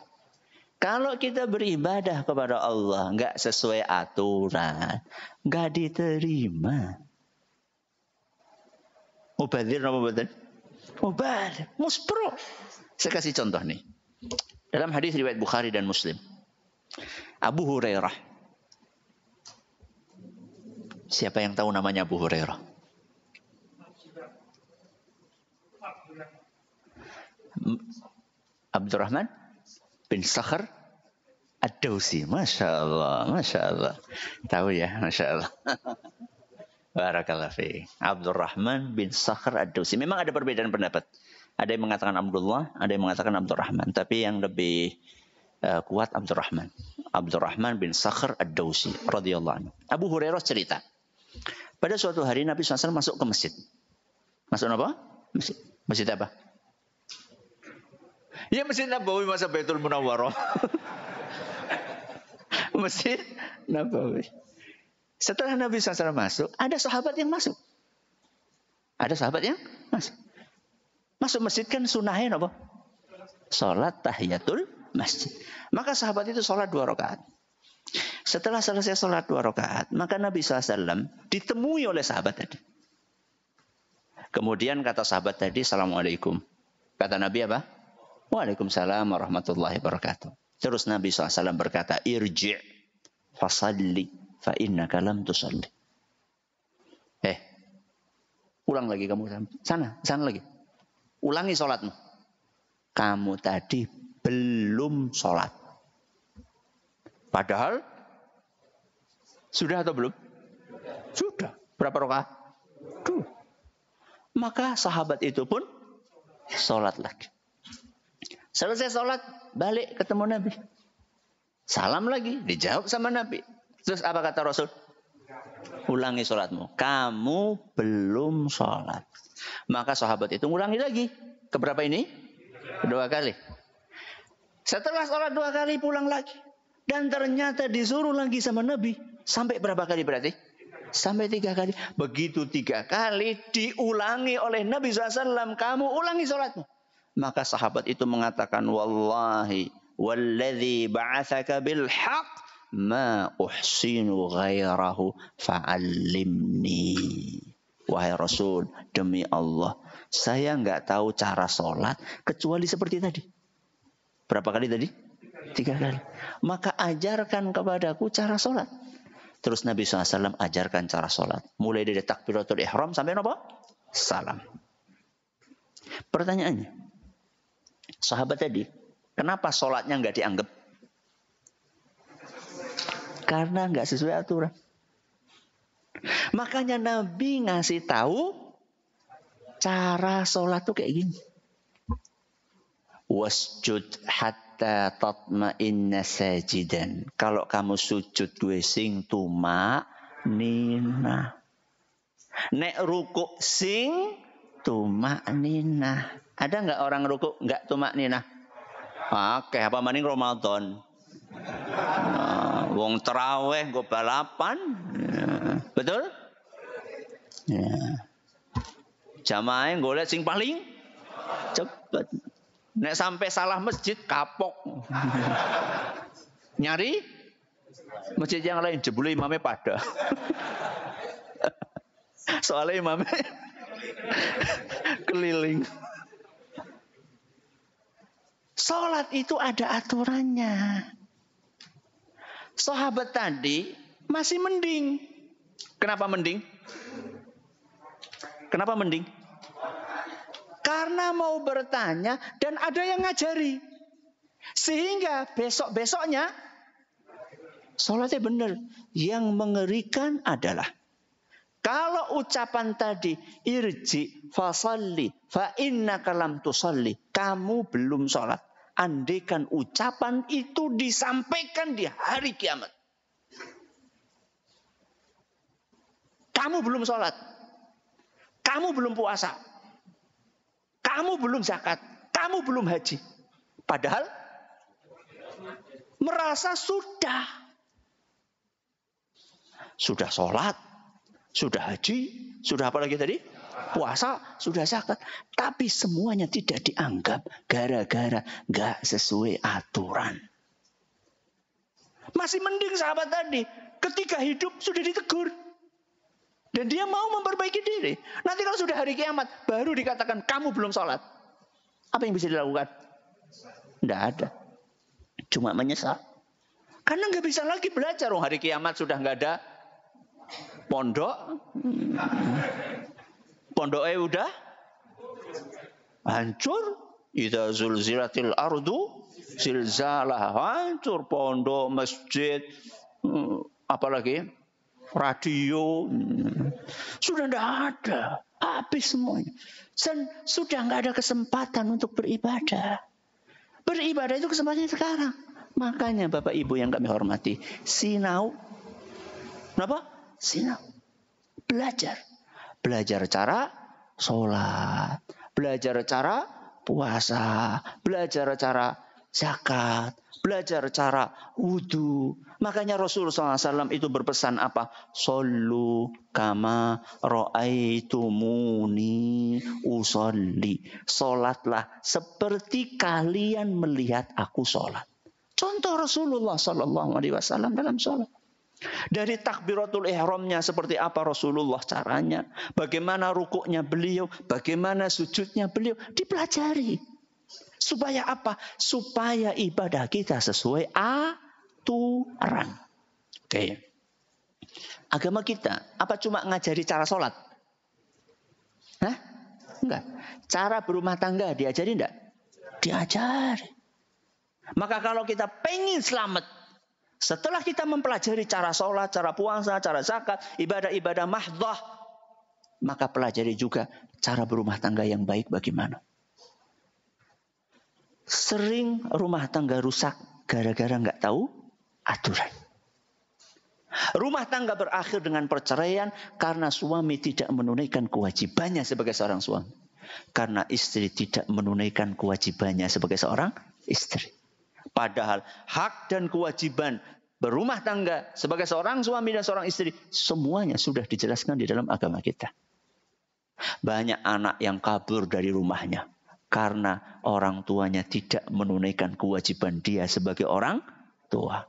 Kalau kita beribadah kepada Allah enggak sesuai aturan, enggak diterima. Mubadir apa betul? Mubadir, muspro. Saya kasih contoh nih. Dalam hadis riwayat Bukhari dan Muslim. Abu Hurairah. Siapa yang tahu namanya Abu Hurairah? Abdurrahman bin Sakhr Ad-Dawsi. Masya Allah, Masya Allah. Tahu ya, Masya Allah. Barakallahu fiik. Abdurrahman bin Sakhr Ad-Dawsi. Memang ada perbedaan pendapat. Ada yang mengatakan Abdullah, ada yang mengatakan Abdurrahman. Tapi yang lebih kuat Abdurrahman. Abdurrahman bin Sakhr Ad-Dawsi radhiyallahu anhu. Abu Hurairah cerita. Pada suatu hari Nabi SAW masuk ke masjid. Masuk apa? Masjid. Masjid apa? Ya Masjid Nabawi, masa Baitul Munawwarah. Masjid Nabawi. Setelah Nabi SAW masuk, ada sahabat yang masuk. Ada sahabat yang masuk. Masuk masjid kan sunnahnya apa? Salat tahiyatul masjid. Maka sahabat itu salat 2 rakaat. Setelah selesai salat 2 rakaat, maka Nabi SAW ditemui oleh sahabat tadi. Kemudian kata sahabat tadi, Assalamualaikum. Kata Nabi apa? Waalaikumsalam warahmatullahi wabarakatuh. Terus Nabi SAW berkata, Irji' fasalli fa innaka lam tusalli. Ulang lagi kamu. Sana lagi. Ulangi sholatmu. Kamu tadi belum sholat. Padahal sudah atau belum? Sudah. Berapa rakaat? 2. Maka sahabat itu pun sholat lagi. Selesai sholat, balik ketemu Nabi. Salam lagi, dijawab sama Nabi. Terus apa kata Rasul? Ulangi sholatmu. Kamu belum sholat. Maka sahabat itu ngulangi lagi. Keberapa ini? 2 kali. Setelah sholat 2 kali, pulang lagi. Dan ternyata disuruh lagi sama Nabi. Sampai berapa kali berarti? Sampai 3 kali. Begitu 3 kali, diulangi oleh Nabi SAW. Kamu ulangi sholatmu. Maka sahabat itu mengatakan, Wallahi, walladhi ba'athaka bilhaq, ma uhsinu ghairahu fa'allimni. Wahai Rasul, demi Allah, saya enggak tahu cara sholat, kecuali seperti tadi. Berapa kali tadi? 3 kali. Maka ajarkan kepadaku cara sholat. Terus Nabi SAW ajarkan cara sholat. Mulai dari takbiratul ihram sampai apa? Salam. Pertanyaannya, sahabat tadi, kenapa sholatnya nggak dianggap? Karena nggak sesuai aturan. Makanya Nabi ngasih tahu cara sholat tuh kayak gini. Wasjud hatta tatma'inna sajidan. Kalau kamu sujud gue sing tuma'ninah. Nek rukuk sing tuma'ninah. Ada nggak orang rukuk nggak tuma'ninah? Oke, apa maning Ramadan? Wong terawih gue balapan. Betul? Ya. Jamaah golek sing paling cepet. Nek sampai salah masjid kapok. Nyari masjid yang lain, jebule imamnya pada. Soalnya imamnya keliling. Salat itu ada aturannya. Sahabat tadi masih mending. Kenapa mending? Kenapa mending? Karena mau bertanya dan ada yang ngajari. Sehingga besok-besoknya sholatnya benar. Yang mengerikan adalah kalau ucapan tadi irji fasalli fa innaka lam tusalli, kamu belum sholat. Andaikan ucapan itu disampaikan di hari kiamat, kamu belum sholat, kamu belum puasa, kamu belum zakat, kamu belum haji. Padahal merasa sudah sholat, sudah haji, sudah apa lagi tadi? Puasa, sudah zakat. Tapi semuanya tidak dianggap gara-gara gak sesuai aturan. Masih mending sahabat tadi. Ketika hidup sudah ditegur. Dan dia mau memperbaiki diri. Nanti kalau sudah hari kiamat, baru dikatakan kamu belum sholat. Apa yang bisa dilakukan? Tidak ada. Cuma menyesal. Karena nggak bisa lagi belajar. Hari kiamat sudah nggak ada pondok. Pondoknya udah hancur. Idza zulzilatil ardu zilzalah, hancur pondok, masjid, apalagi radio, sudah tidak ada, habis semuanya. Dan sudah nggak ada kesempatan untuk beribadah. Beribadah itu kesempatannya sekarang. Makanya Bapak Ibu yang kami hormati, sinau, kenapa? Sinau, belajar. Belajar cara sholat, belajar cara puasa, belajar cara zakat, belajar cara wudu. Makanya Rasulullah SAW itu berpesan apa? Shollu kama ra'aitumuni usolli. Sholatlah seperti kalian melihat aku sholat. Contoh Rasulullah SAW dalam sholat. Dari takbiratul ihramnya seperti apa Rasulullah caranya, bagaimana rukuknya beliau, bagaimana sujudnya beliau, dipelajari. Supaya apa? Supaya ibadah kita sesuai aturan. Oke. Agama kita apa cuma ngajari cara sholat? Hah? Enggak. Cara berumah tangga diajari enggak? Diajari. Maka kalau kita pengen selamat, setelah kita mempelajari cara sholat, cara puasa, cara zakat, ibadah-ibadah mahdhah, maka pelajari juga cara berumah tangga yang baik bagaimana. Sering rumah tangga rusak gara-gara nggak tahu aturan. Rumah tangga berakhir dengan perceraian karena suami tidak menunaikan kewajibannya sebagai seorang suami. Karena istri tidak menunaikan kewajibannya sebagai seorang istri. Padahal hak dan kewajiban berumah tangga sebagai seorang suami dan seorang istri, semuanya sudah dijelaskan di dalam agama kita. Banyak anak yang kabur dari rumahnya karena orang tuanya tidak menunaikan kewajiban dia sebagai orang tua.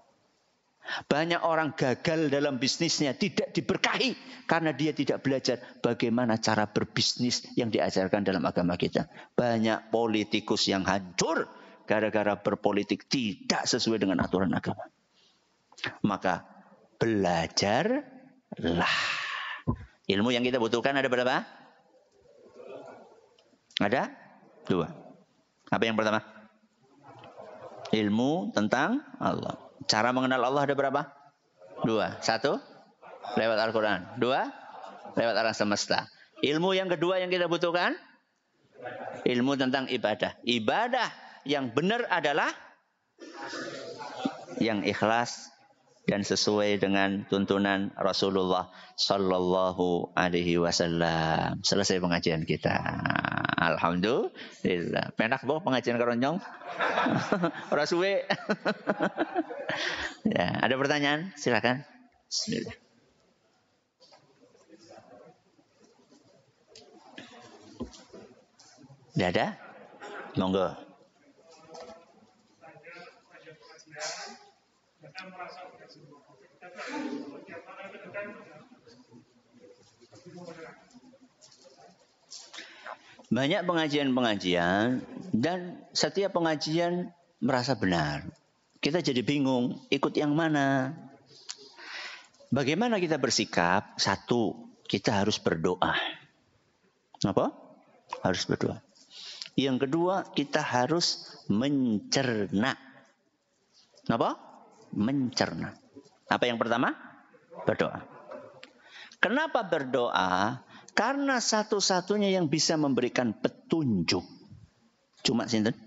Banyak orang gagal dalam bisnisnya, tidak diberkahi karena dia tidak belajar bagaimana cara berbisnis yang diajarkan dalam agama kita. Banyak politikus yang hancur gara-gara berpolitik tidak sesuai dengan aturan agama. Maka belajarlah. Ilmu yang kita butuhkan ada berapa? Ada Dua. Apa yang pertama? Ilmu tentang Allah. Cara mengenal Allah ada berapa? Dua. Satu, lewat Al-Quran. Dua, lewat alam semesta. Ilmu yang kedua yang kita butuhkan, ilmu tentang ibadah. Ibadah yang benar adalah yang ikhlas dan sesuai dengan tuntunan Rasulullah Sallallahu Alaihi Wasallam. Selesai pengajian kita. Alhamdulillah. Penak boh pengajian karonyong. Rasuwe. Ya, ada pertanyaan? Silakan. Bismillah. Tidak ada? Monggo. Banyak pengajian-pengajian dan setiap pengajian merasa benar. Kita jadi bingung, ikut yang mana? Bagaimana kita bersikap? Satu, kita harus berdoa. Apa? Harus berdoa. Yang kedua, kita harus mencerna. Apa? Mencerna. Apa yang pertama? Berdoa. Kenapa berdoa? Karena satu-satunya yang bisa memberikan petunjuk cuma sinten?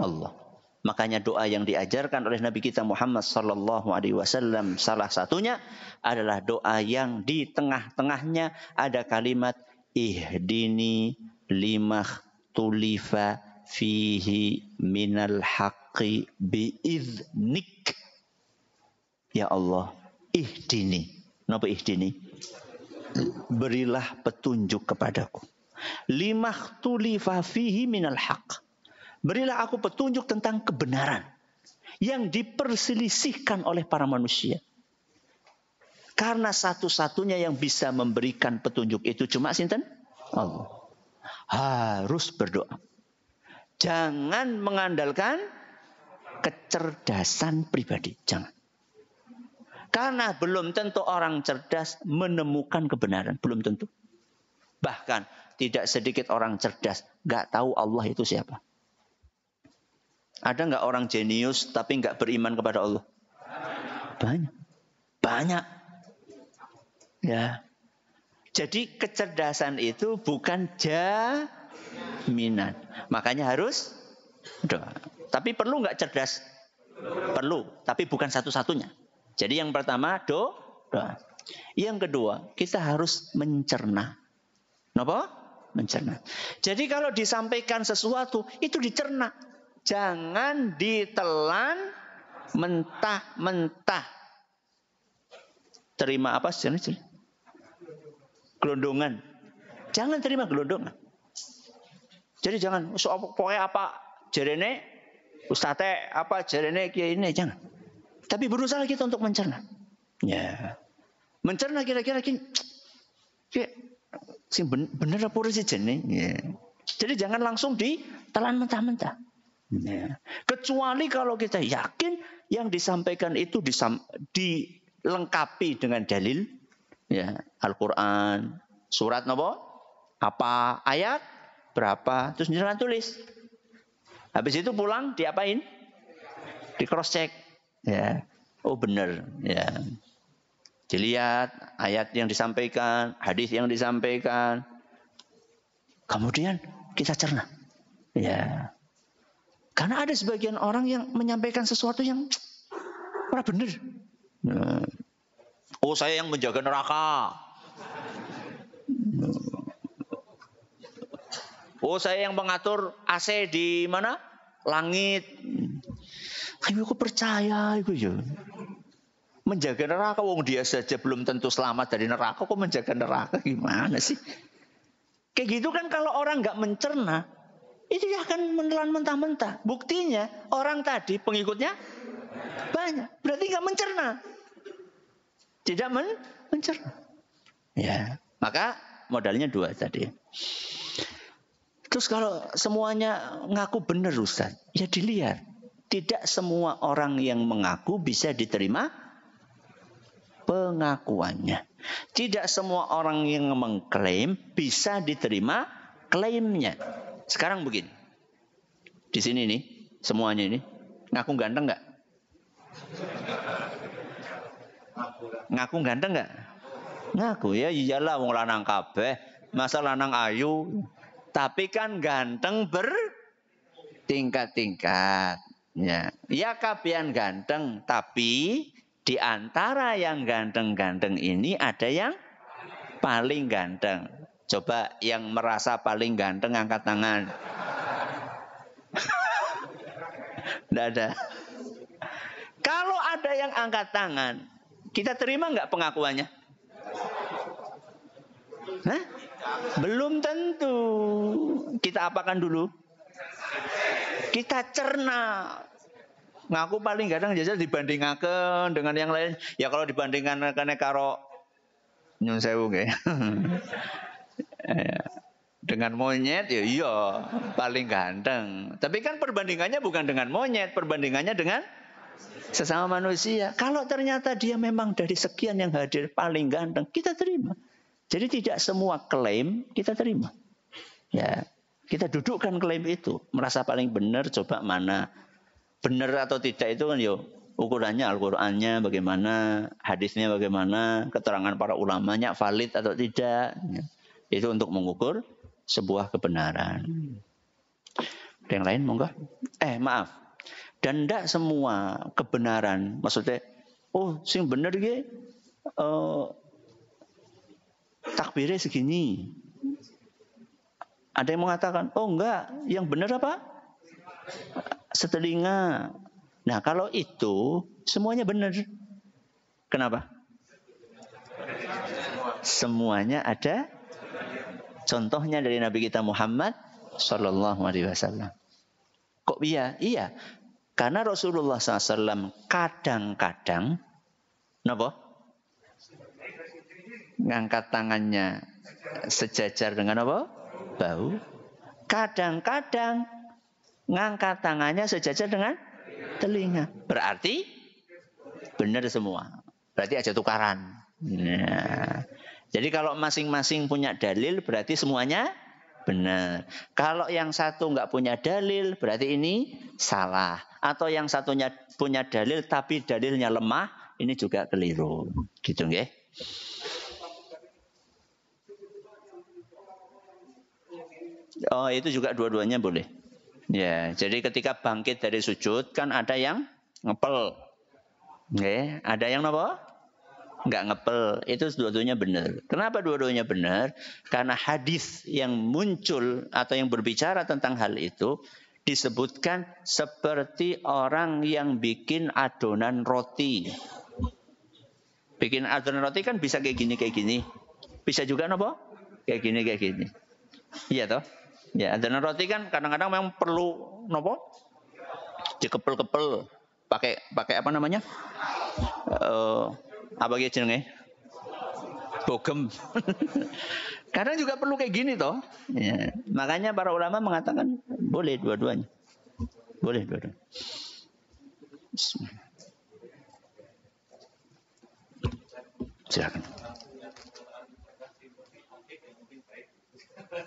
Allah. Makanya doa yang diajarkan oleh Nabi kita Muhammad sallallahu alaihi wasallam salah satunya adalah doa yang di tengah-tengahnya ada kalimat ihdini limah tulifa fihi minal haqqi biiznik. Ya Allah, ihdini. Napa ihdini? Berilah petunjuk kepadaku. Limah tulifa fihi minal haq. Berilah aku petunjuk tentang kebenaran yang diperselisihkan oleh para manusia. Karena satu-satunya yang bisa memberikan petunjuk itu cuma sinten? Allah. Harus berdoa. Jangan mengandalkan kecerdasan pribadi. Jangan. Karena belum tentu orang cerdas menemukan kebenaran. Belum tentu. Bahkan tidak sedikit orang cerdas gak tahu Allah itu siapa. Ada gak orang jenius tapi gak beriman kepada Allah? Banyak. Banyak. Ya. Jadi kecerdasan itu bukan jaminan. Makanya harus doa. Tapi perlu gak cerdas? Perlu. Tapi bukan satu-satunya. Jadi yang pertama doa. Yang kedua, kita harus mencerna. Kenapa? Mencerna. Jadi kalau disampaikan sesuatu, itu dicerna. Jangan ditelan mentah-mentah. Terima apa sih? Gelondongan. Jangan terima gelondongan. Jadi jangan, pokoknya apa jarene ustate, apa jarene kiai ini, jangan. Tapi berusaha kita untuk mencerna. Ya. Mencerna kira-kira bener apa sih jenenge? Ya. Jadi jangan langsung ditelan mentah-mentah. Ya. Kecuali kalau kita yakin yang disampaikan itu dilengkapi dengan dalil, ya, Al-Qur'an, surat napa? Apa ayat berapa? Terus jangan tulis. Habis itu pulang diapain? Di cross check. Ya, oh benar, ya. Dilihat ayat yang disampaikan, hadis yang disampaikan. Kemudian kita cerna. Ya. Karena ada sebagian orang yang menyampaikan sesuatu yang ora benar. Ya. Oh, saya yang menjaga neraka. Oh, saya yang mengatur AC di mana? Langit. Aku percaya itu ya. Menjaga neraka, wong dia saja belum tentu selamat dari neraka, kok menjaga neraka gimana sih? Kayak gitu kan kalau orang nggak mencerna, itu dia akan menelan mentah-mentah. Buktinya orang tadi pengikutnya banyak, berarti nggak mencerna, tidak mencerna. Ya, maka modalnya dua tadi. Terus kalau semuanya ngaku benar Ustaz, ya dilihat. Tidak semua orang yang mengaku bisa diterima pengakuannya. Tidak semua orang yang mengklaim bisa diterima klaimnya. Sekarang begini. Di sini nih, semuanya ini. Ngaku ganteng nggak? Ngaku ganteng nggak? Ngaku ya, iyalah wong lanang kabeh. Masa lanang ayu. Tapi kan ganteng bertingkat-tingkat. Ya, ya kabehan ganteng, tapi di antara yang ganteng-ganteng ini ada yang paling ganteng. Coba yang merasa paling ganteng angkat tangan. Tidak ada. Kalau ada yang angkat tangan, kita terima nggak pengakuannya? Hah? Belum tentu. Kita apakan dulu? Kita cerna. Ngaku paling ganteng jajal dibandingkan dengan yang lain. Ya kalau dibandingkan karo nyun sewu nggih. Dengan monyet ya iya paling ganteng. Tapi kan perbandingannya bukan dengan monyet, perbandingannya dengan sesama manusia. Kalau ternyata dia memang dari sekian yang hadir paling ganteng, kita terima. Jadi tidak semua klaim kita terima. Ya, kita dudukkan klaim itu, merasa paling benar, coba mana benar atau tidak itu kan yo ukurannya Al-Qur'annya bagaimana, hadisnya bagaimana, keterangan para ulamanya valid atau tidak. Ya. Itu untuk mengukur sebuah kebenaran. Yang lain monggo. Maaf. Dan tidak semua kebenaran, maksudnya, sing bener iki takbirnya segini. Ada yang mengatakan, enggak, yang benar apa? Setelinga. Nah, kalau itu semuanya benar. Kenapa? Semuanya ada contohnya dari Nabi kita Muhammad Sallallahu Alaihi Wasallam. Kok iya? Iya. Karena Rasulullah SAW kadang-kadang, napa? Ngangkat tangannya sejajar dengan apa? Bahu. Kadang-kadang ngangkat tangannya sejajar dengan telinga. Berarti benar semua. Berarti aja tukaran. Nah, jadi kalau masing-masing punya dalil, berarti semuanya benar. Kalau yang satu nggak punya dalil, berarti ini salah. Atau yang satunya punya dalil, tapi dalilnya lemah, ini juga keliru. Gitu nggih? Oh, itu juga dua-duanya boleh. Ya, jadi ketika bangkit dari sujud kan ada yang ngepel. Nggih, ada yang apa? Nggak ngepel. Itu dua-duanya benar. Kenapa dua-duanya benar? Karena hadis yang muncul atau yang berbicara tentang hal itu disebutkan seperti orang yang bikin adonan roti. Bikin adonan roti kan bisa kayak gini. Bisa juga apa? Kayak gini. Iya toh? Ya, adonan roti kan kadang-kadang memang perlu apa? Dikepel-kepel. Pakai apa namanya? Apa gitu jenenge? Bogem. Kadang juga perlu kayak gini toh. Ya. Makanya para ulama mengatakan boleh dua-duanya. Boleh dua-duanya. Silakan.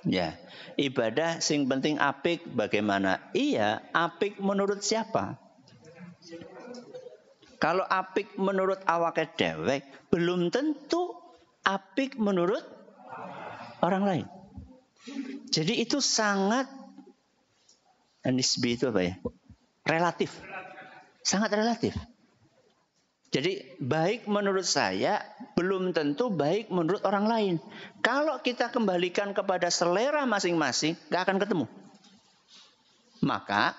Ya, ibadah sing penting apik bagaimana? Iya, apik menurut siapa? Kalau apik menurut awake dewek, belum tentu apik menurut orang lain. Jadi itu sangat nisbi itu apa ya? Relatif. Sangat relatif. Jadi baik menurut saya belum tentu baik menurut orang lain. Kalau kita kembalikan kepada selera masing-masing, gak akan ketemu. Maka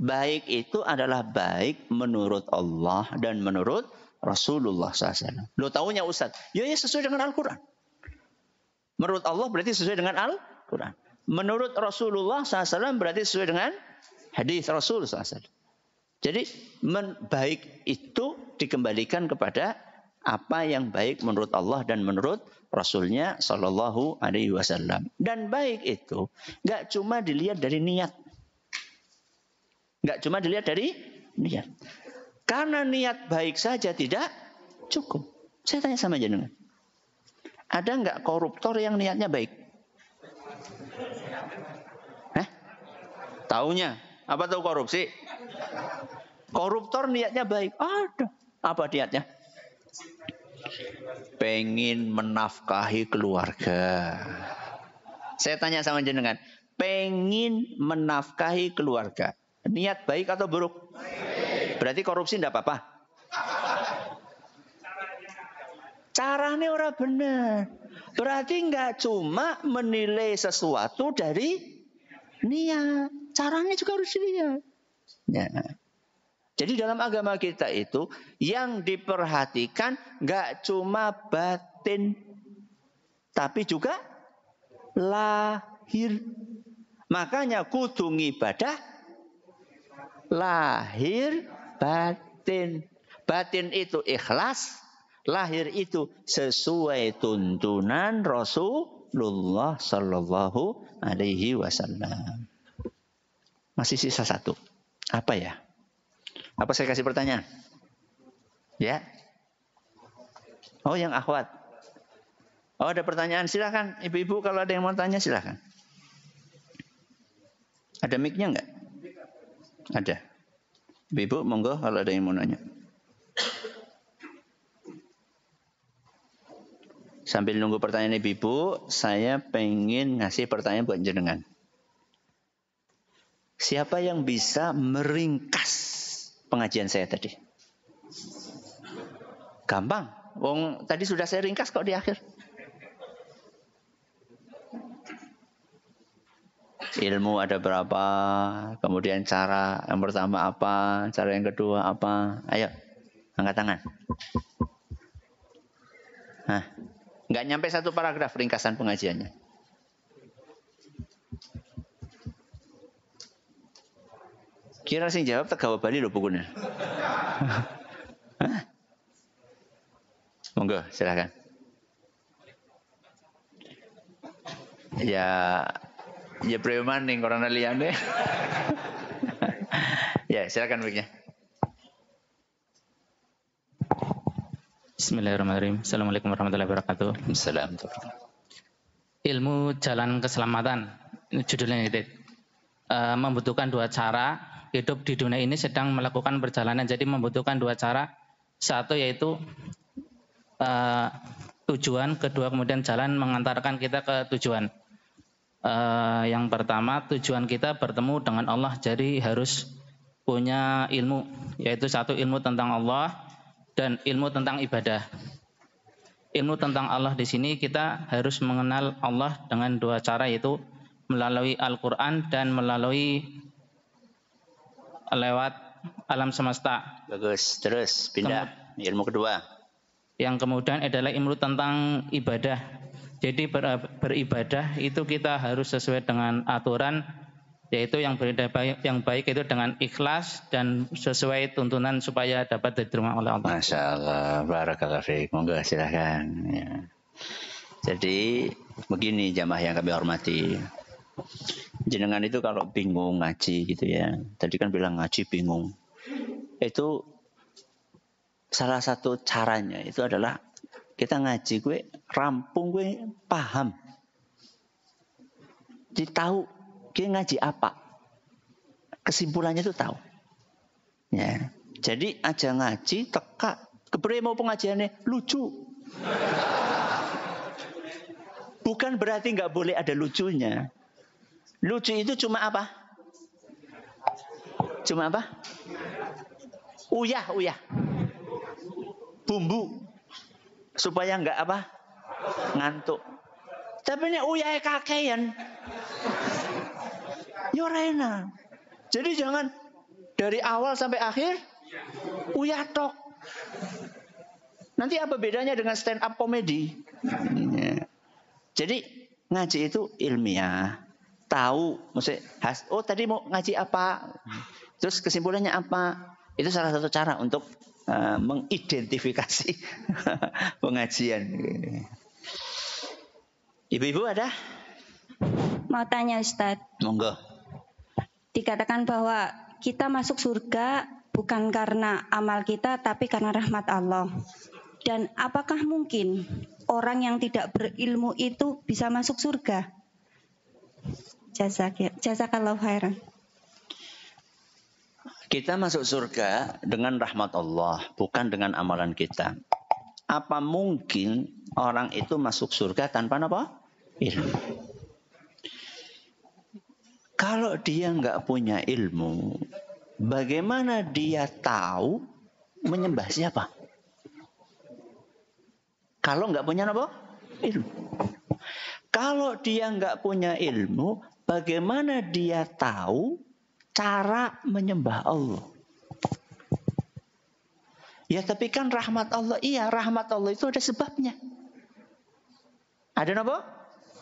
baik itu adalah baik menurut Allah dan menurut Rasulullah SAW. Lo taunya Ustaz? Ya sesuai dengan Al-Quran. Menurut Allah berarti sesuai dengan Al-Quran. Menurut Rasulullah SAW berarti sesuai dengan hadis Rasul SAW. Jadi baik itu dikembalikan kepada apa yang baik menurut Allah dan menurut Rasulnya Sallallahu Alaihi Wasallam. Dan baik itu nggak cuma dilihat dari niat, nggak cuma dilihat dari niat. Karena niat baik saja tidak cukup. Saya tanya sama jenengan, ada nggak koruptor yang niatnya baik? Taunya Apa tahu korupsi? Koruptor niatnya baik. Ada. Apa niatnya? Pengen menafkahi keluarga. Saya tanya sama jenengan, pengen menafkahi keluarga. Niat baik atau buruk? Berarti korupsi tidak apa-apa. Caranya orang benar. Berarti nggak cuma menilai sesuatu dari niat. Caranya juga harus dilihat. Ya. Jadi dalam agama kita itu yang diperhatikan nggak cuma batin, tapi juga lahir. Makanya kudu ibadah lahir batin. Batin itu ikhlas, lahir itu sesuai tuntunan Rasulullah Sallallahu Alaihi Wasallam. Masih sisa satu. Apa ya? Apa saya kasih pertanyaan? Ya. Oh, yang akhwat. Oh, ada pertanyaan, silakan. Ibu-ibu kalau ada yang mau tanya silakan. Ada mic-nya enggak? Ada. Ibu, monggo kalau ada yang mau nanya. Sambil nunggu pertanyaan ibu, saya pengen ngasih pertanyaan buat jenengan. Siapa yang bisa meringkas pengajian saya tadi? Gampang. Wong tadi sudah saya ringkas kok di akhir. Ilmu ada berapa? Kemudian cara yang pertama apa? Cara yang kedua apa? Ayo, angkat tangan. Nah, nggak nyampe satu paragraf ringkasan pengajiannya. Kira sing jawab Tegawa Bali lho bukunya. Monggo, silakan. Ya preman ning corona liyane. Ya, silakan mic-nya. Bismillahirrahmanirrahim. Assalamualaikum warahmatullahi wabarakatuh. Assalamualaikum. Ilmu jalan keselamatan. Judulnya itu. Membutuhkan dua cara. Hidup di dunia ini sedang melakukan perjalanan. Jadi membutuhkan dua cara. Satu yaitu tujuan. Kedua kemudian jalan mengantarkan kita ke tujuan. Yang pertama tujuan kita bertemu dengan Allah. Jadi harus punya ilmu. Yaitu satu ilmu tentang Allah dan ilmu tentang ibadah. Ilmu tentang Allah di sini kita harus mengenal Allah dengan dua cara, yaitu melalui Al-Quran dan melalui lewat alam semesta. Bagus, terus pindah ilmu kedua. Yang kemudian adalah ilmu tentang ibadah. Jadi beribadah itu kita harus sesuai dengan aturan, yaitu yang baik itu dengan ikhlas dan sesuai tuntunan supaya dapat diterima oleh Allah. Masya Allah, barakallahu fiik. Monggo silahkan. Ya. Jadi begini jamaah yang kami hormati. Jenengan itu kalau bingung ngaji gitu ya. Tadi kan bilang ngaji bingung. Itu salah satu caranya itu adalah kita ngaji gue rampung gue paham. Jadi tahu gue ngaji apa. Kesimpulannya itu tahu. Ya. Jadi aja ngaji teka kepriye mau pengajiannya lucu. Bukan berarti nggak boleh ada lucunya. Lucu itu cuma apa? Cuma apa? Uyah. Bumbu. Supaya nggak apa? Ngantuk. Tapi ini uyah kakean. Ya enak. Jadi jangan dari awal sampai akhir uyah tok. Nanti apa bedanya dengan stand up comedy? Ya. Jadi ngaji itu ilmiah. Tahu, maksudnya, oh tadi mau ngaji apa? Terus kesimpulannya apa? Itu salah satu cara untuk mengidentifikasi pengajian. Ibu-ibu ada? Mau tanya Ustadz. Monggo. Dikatakan bahwa kita masuk surga bukan karena amal kita, tapi karena rahmat Allah. Dan apakah mungkin orang yang tidak berilmu itu bisa masuk surga? Jazakallahu khairan. Kita masuk surga dengan rahmat Allah, bukan dengan amalan kita. Apa mungkin orang itu masuk surga tanpa apa? Ilmu. Kalau dia nggak punya ilmu, bagaimana dia tahu menyembah siapa? Kalau nggak punya apa? Ilmu. Kalau dia nggak punya ilmu, bagaimana dia tahu cara menyembah Allah? Ya tapi kan rahmat Allah, iya rahmat Allah itu ada sebabnya. Ada apa?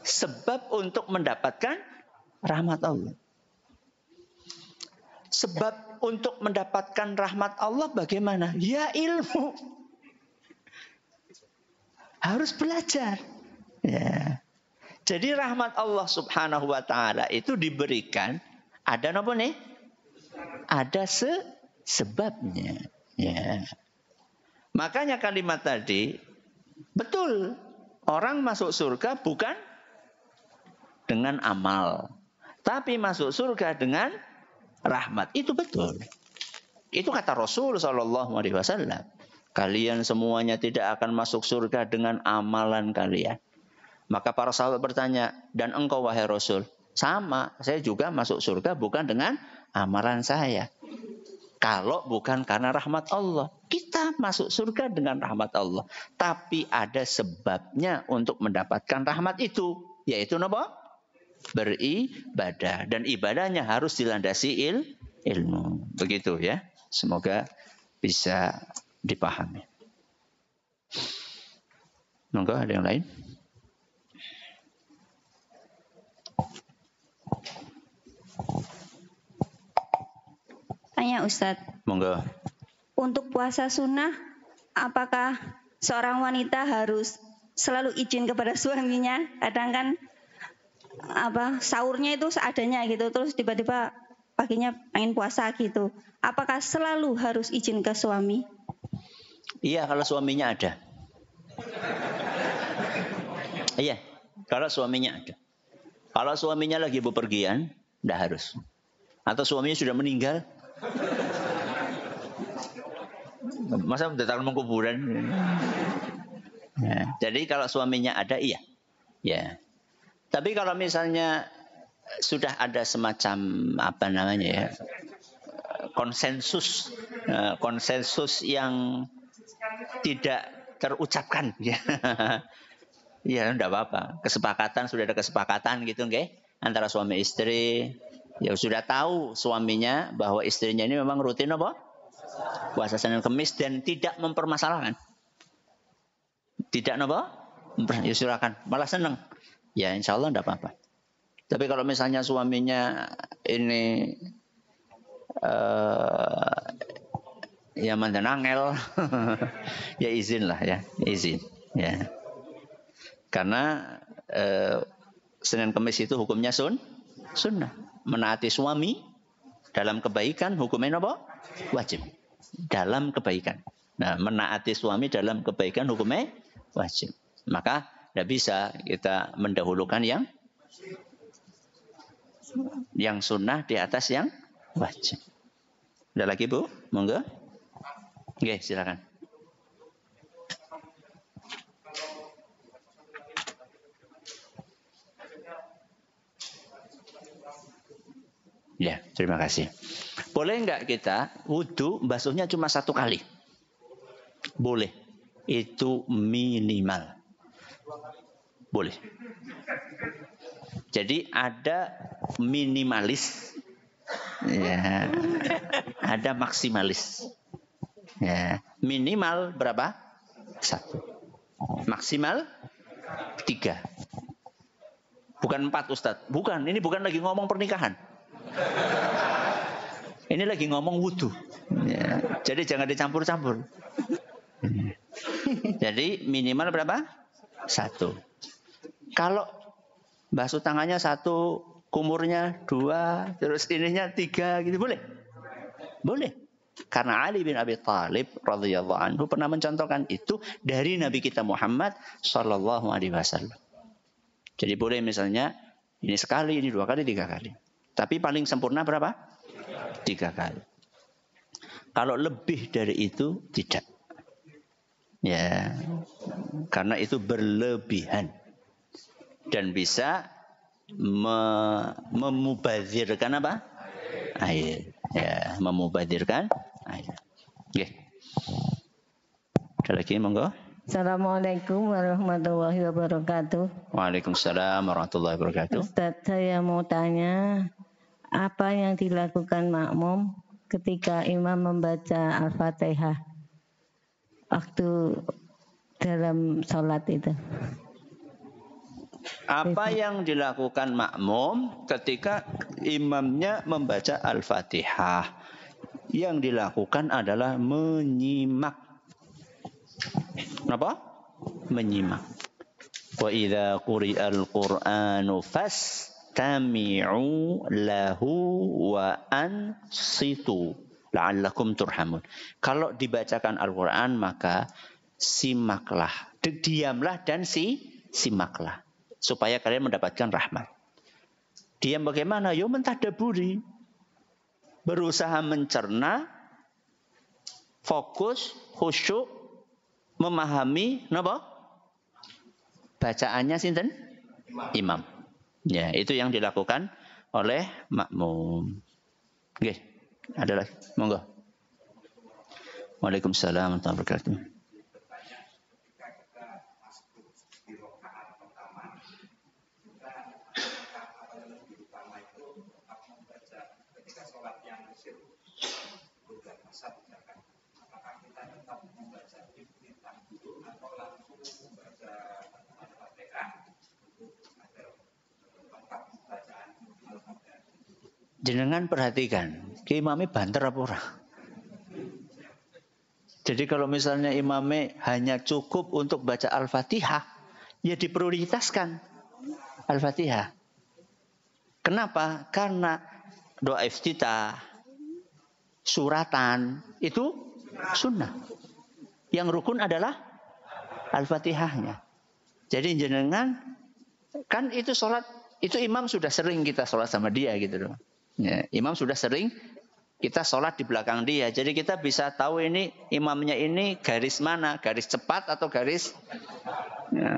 Sebab untuk mendapatkan rahmat Allah. Sebab untuk mendapatkan rahmat Allah bagaimana? Ya ilmu. Harus belajar. Ya. Jadi rahmat Allah subhanahu wa ta'ala itu diberikan. Ada apa nih? Ada sebabnya. Ya. Makanya kalimat tadi, betul. Orang masuk surga bukan dengan amal. Tapi masuk surga dengan rahmat. Itu betul. Itu kata Rasul SAW. Kalian semuanya tidak akan masuk surga dengan amalan kalian. Maka para sahabat bertanya, dan engkau wahai Rasul? Sama, saya juga masuk surga bukan dengan amalan saya. Kalau bukan karena rahmat Allah. Kita masuk surga dengan rahmat Allah. Tapi ada sebabnya untuk mendapatkan rahmat itu. Yaitu apa? Beribadah. Dan ibadahnya harus dilandasi ilmu. Begitu ya. Semoga bisa dipahami. Monggo ada yang lain? Tanya Ustadz. Monggo. Untuk puasa sunnah, apakah seorang wanita harus selalu izin kepada suaminya? Kadang kan sahurnya itu seadanya gitu, terus tiba-tiba paginya pengen puasa gitu. Apakah selalu harus izin ke suami? Iya, kalau suaminya ada. Iya, kalau suaminya ada. Kalau suaminya lagi bepergian, tidak harus. Atau suaminya sudah meninggal, masa datang mengkuburan? Ya, jadi kalau suaminya ada, iya. Ya. Tapi kalau misalnya sudah ada semacam konsensus yang tidak terucapkan, ya, ya enggak apa-apa. Kesepakatan sudah ada kesepakatan gitu, okay? Antara suami istri, ya sudah tahu suaminya bahwa istrinya ini memang rutin apa? Puasa Senin Kemis dan tidak mempermasalahkan. Tidak apa? Ya silakan, malah senang. Ya insya Allah enggak apa-apa. Tapi kalau misalnya suaminya ini ya mantan angel, ya izin lah ya, izin. Ya. Karena Senin Kemis itu hukumnya sunnah. Menaati suami dalam kebaikan hukumnya apa? Wajib. Dalam kebaikan. Nah, menaati suami dalam kebaikan hukumnya wajib. Maka tidak bisa kita mendahulukan yang sunnah di atas yang wajib. Ada lagi Bu? Monggo. Oke, silakan. Ya, terima kasih. Boleh enggak kita wudhu basuhnya cuma 1 kali? Boleh. Itu minimal. Boleh. Jadi ada minimalis, ya, ada maksimalis. Ya, minimal berapa? 1. Maksimal 3. Bukan 4 Ustadz. Bukan, ini bukan lagi ngomong pernikahan. Ini lagi ngomong wudhu. Ya, jadi jangan dicampur-campur. Jadi minimal berapa? 1. Kalau basuh tangannya 1, kumurnya 2, terus ininya 3 gitu boleh? Boleh. Karena Ali bin Abi Thalib radhiyallahu anhu pernah mencontohkan itu dari Nabi kita Muhammad sallallahu alaihi wasallam. Jadi boleh misalnya ini sekali, ini 2 kali, 3 kali. Tapi paling sempurna berapa? 3 kali. Kalau lebih dari itu tidak. Ya, karena itu berlebihan dan bisa memubazirkan apa? Air. Ya, memubazirkan air. Oke. Ada lagi, monggo. Assalamualaikum warahmatullahi wabarakatuh. Waalaikumsalam warahmatullahi wabarakatuh. Ustaz, saya mau tanya, apa yang dilakukan makmum ketika imam membaca Al-Fatihah waktu dalam sholat itu? Apa yang dilakukan makmum ketika imamnya membaca Al-Fatihah? Yang dilakukan adalah menyimak. Kenapa? Menyimak. Wa idza quri'al Qur'anu fastami'u lahu wa ansitu la'allakum turhamun. Kalau dibacakan Al-Qur'an maka simaklah, diamlah dan simaklah supaya kalian mendapatkan rahmat. Diam bagaimana? Yo mentadaburi. Berusaha mencerna, fokus, khusyuk, memahami napa? Bacaannya sinten? Imam. Ya, itu yang dilakukan oleh makmum. Oke, ada lagi? Monggo. Waalaikumsalam warahmatullahi wabarakatuh. Jenengan perhatikan, imamnya banter apa ora? Jadi kalau misalnya imamnya hanya cukup untuk baca Al-Fatihah, ya diprioritaskan Al-Fatihah. Kenapa? Karena doa iftitah, suratan, itu sunnah. Yang rukun adalah Al-Fatihahnya. Jadi jenengan, kan itu sholat, itu imam sudah sering kita sholat sama dia gitu loh. Ya, imam sudah sering kita sholat di belakang dia. Jadi kita bisa tahu ini imamnya ini garis mana. Garis cepat atau garis... Ya.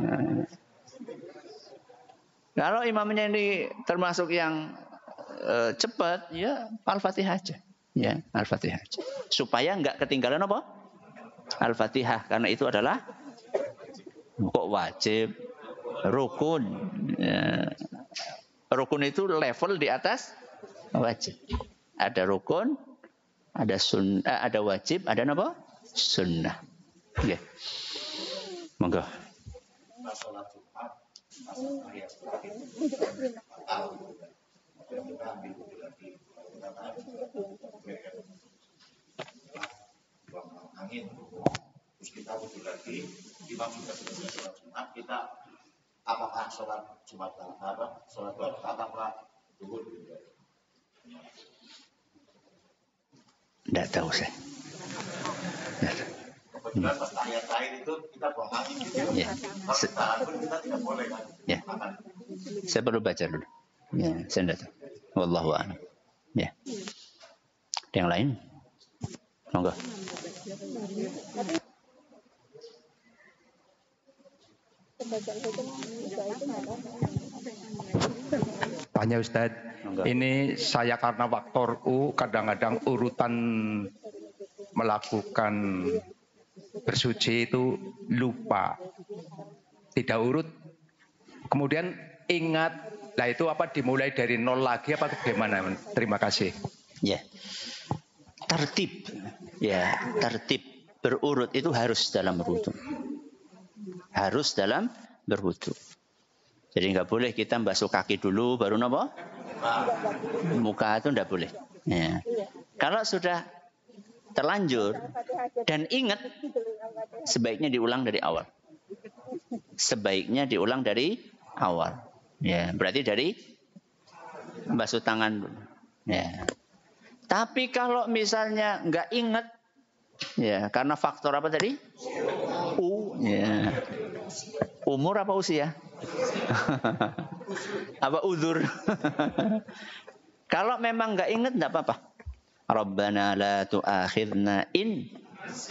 Kalau imamnya ini termasuk yang cepat, ya Al-Fatihah aja. Ya, Al-Fatihah aja. Supaya nggak ketinggalan apa? Al-Fatihah. Karena itu adalah kok wajib, rukun. Ya. Rukun itu level di atas wajib. Ada rukun, ada ada wajib, ada apa? Sunnah. Oke. Monggo. Angin, terus kita wudhu lagi, imam sudah selesai sholat Jumat, kita apakah sholat Jumat apa? Sholat dua rakaat apa? Zuhur juga. Tidak tahu saya. Kebetulan pas ayat-ayat itu kita buang angin gitu. Ya. Kalau tahan pun kita tidak boleh kan. Ya. Saya perlu baca dulu. Ya, saya tidak tahu. Wallahu a'lam. Ya. Yang lain? Monggo. Tanya Ustadz, ini saya karena faktor kadang-kadang urutan melakukan bersuci itu lupa, tidak urut, kemudian ingat, lah itu apa dimulai dari nol lagi apa bagaimana? Terima kasih. Ya, tertib, ya tertib berurut itu harus dalam berwudu, harus dalam berwudu. Jadi nggak boleh kita basuh kaki dulu baru nopo? Muka itu nggak boleh. Ya. Kalau sudah terlanjur dan ingat, sebaiknya diulang dari awal. Sebaiknya diulang dari awal. Ya, berarti dari basuh tangan dulu. Ya. Tapi kalau misalnya nggak ingat, ya karena faktor apa tadi? Ya. Umur apa usia? Apa uzur? Kalau memang nggak ingat nggak apa-apa. Rabbana la tu'akhidna in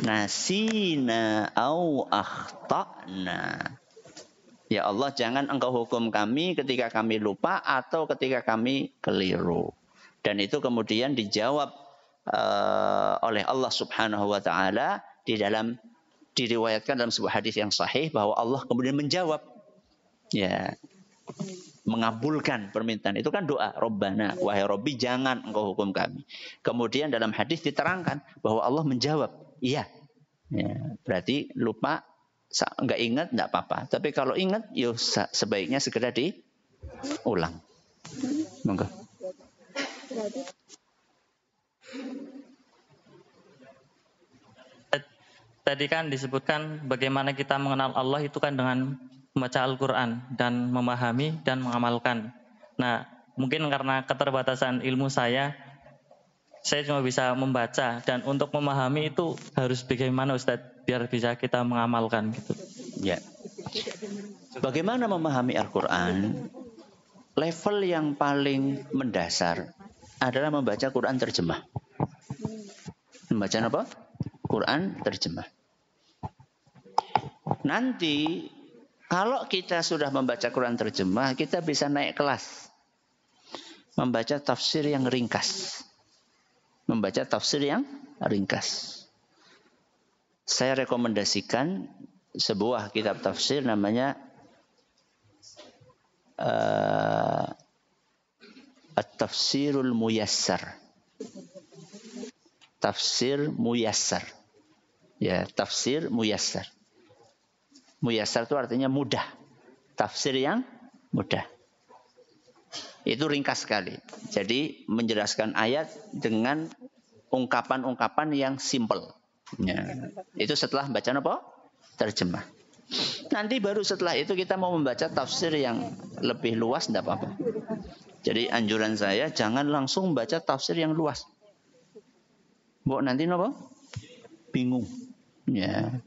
nasina au akhtana. Ya Allah, jangan engkau hukum kami ketika kami lupa atau ketika kami keliru. Dan itu kemudian dijawab oleh Allah Subhanahu wa taala diriwayatkan dalam sebuah hadis yang sahih bahwa Allah kemudian menjawab, ya, mengabulkan permintaan. Itu kan doa, Rabbana, wahai Rabbi, jangan engkau hukum kami. Kemudian dalam hadis diterangkan bahwa Allah menjawab, iya. Ya, berarti lupa, enggak ingat, enggak apa-apa. Tapi kalau ingat, yuk sebaiknya segera diulang. Monggo. Tadi kan disebutkan bagaimana kita mengenal Allah itu kan dengan membaca Al-Quran dan memahami dan mengamalkan. Nah, mungkin karena keterbatasan ilmu saya cuma bisa membaca, dan untuk memahami itu harus bagaimana Ustadz biar bisa kita mengamalkan gitu. Ya. Bagaimana memahami Al-Quran? Level yang paling mendasar adalah membaca Quran terjemah. Membaca apa? Quran terjemah. Nanti kalau kita sudah membaca Quran terjemah, kita bisa naik kelas. Membaca tafsir yang ringkas. Membaca tafsir yang ringkas. Saya rekomendasikan sebuah kitab tafsir namanya At-Tafsirul Muyassar. Tafsir Muyassar. Ya, tafsir Muyassar. Muyassar itu artinya mudah. Tafsir yang mudah. Itu ringkas sekali. Jadi menjelaskan ayat dengan ungkapan-ungkapan yang simple. Ya. Itu setelah baca apa? Terjemah. Nanti baru setelah itu kita mau membaca tafsir yang lebih luas, tidak apa-apa. Jadi anjuran saya jangan langsung baca tafsir yang luas. Mbok nanti apa? Bingung. Ya.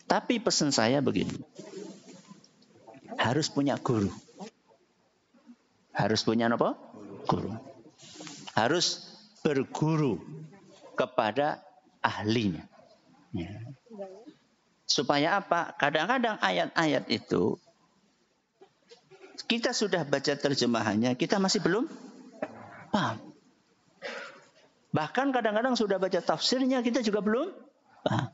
Tapi pesan saya begini. Harus punya guru. Harus punya apa? Guru. Harus berguru kepada ahlinya. Ya. Supaya apa? Kadang-kadang ayat-ayat itu kita sudah baca terjemahannya, kita masih belum paham. Bahkan kadang-kadang sudah baca tafsirnya, kita juga belum paham.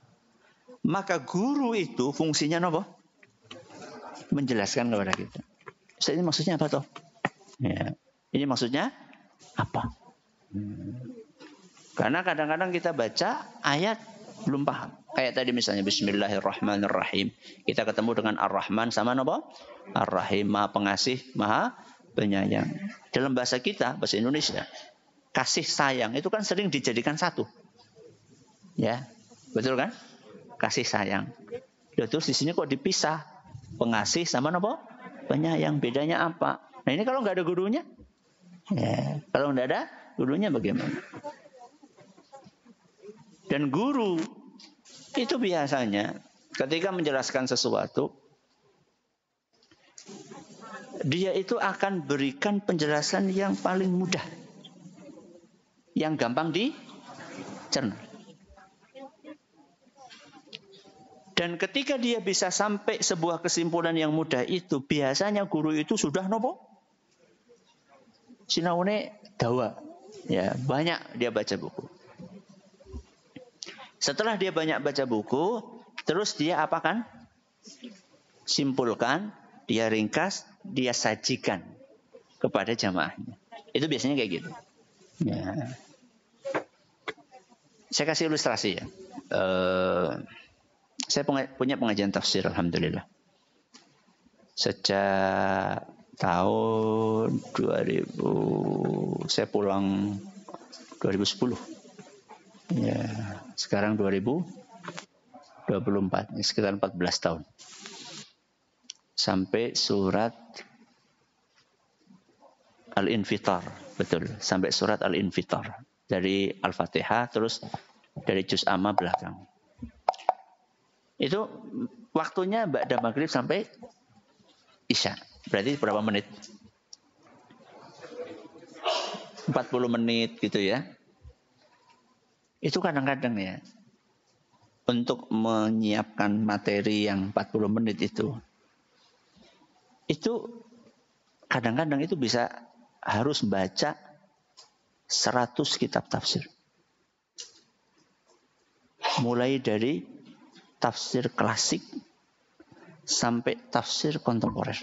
Maka guru itu fungsinya apa? Menjelaskan kepada kita. Ini maksudnya apa toh? Ya. Ini maksudnya apa? Karena kadang-kadang kita baca ayat belum paham. Kayak tadi misalnya Bismillahirrahmanirrahim. Kita ketemu dengan Ar-Rahman sama apa? Ar-Rahim, Maha Pengasih, Maha Penyayang. Dalam bahasa kita, bahasa Indonesia, kasih sayang itu kan sering dijadikan satu. Ya, betul kan? Kasih sayang. Terus di sini kok dipisah? Pengasih sama apa? Penyayang. Bedanya apa? Nah ini kalau nggak ada gurunya, ya, kalau nggak ada gurunya bagaimana? Dan guru itu biasanya ketika menjelaskan sesuatu, dia itu akan berikan penjelasan yang paling mudah, yang gampang dicerna. Dan ketika dia bisa sampai sebuah kesimpulan yang mudah itu, biasanya guru itu sudah nopo? Sinaune dawa. Ya, banyak dia baca buku. Setelah dia banyak baca buku, terus dia apakan? Simpulkan, dia ringkas, dia sajikan kepada jamaahnya. Itu biasanya kayak gitu. Ya. Saya kasih ilustrasi ya. Saya punya pengajian tafsir, alhamdulillah. Sejak tahun 2000, saya pulang 2010. Ya, sekarang 2024, sekitar 14 tahun. Sampai surat Al-Infitar, betul. Sampai surat Al-Infitar. Dari Al-Fatihah, terus dari juz amma belakang. Itu waktunya ba'da maghrib sampai isya. Berarti berapa menit? 40 menit gitu ya. Itu kadang-kadang ya, untuk menyiapkan materi yang 40 menit itu kadang-kadang itu bisa harus baca 100 kitab tafsir. Mulai dari tafsir klasik sampai tafsir kontemporer.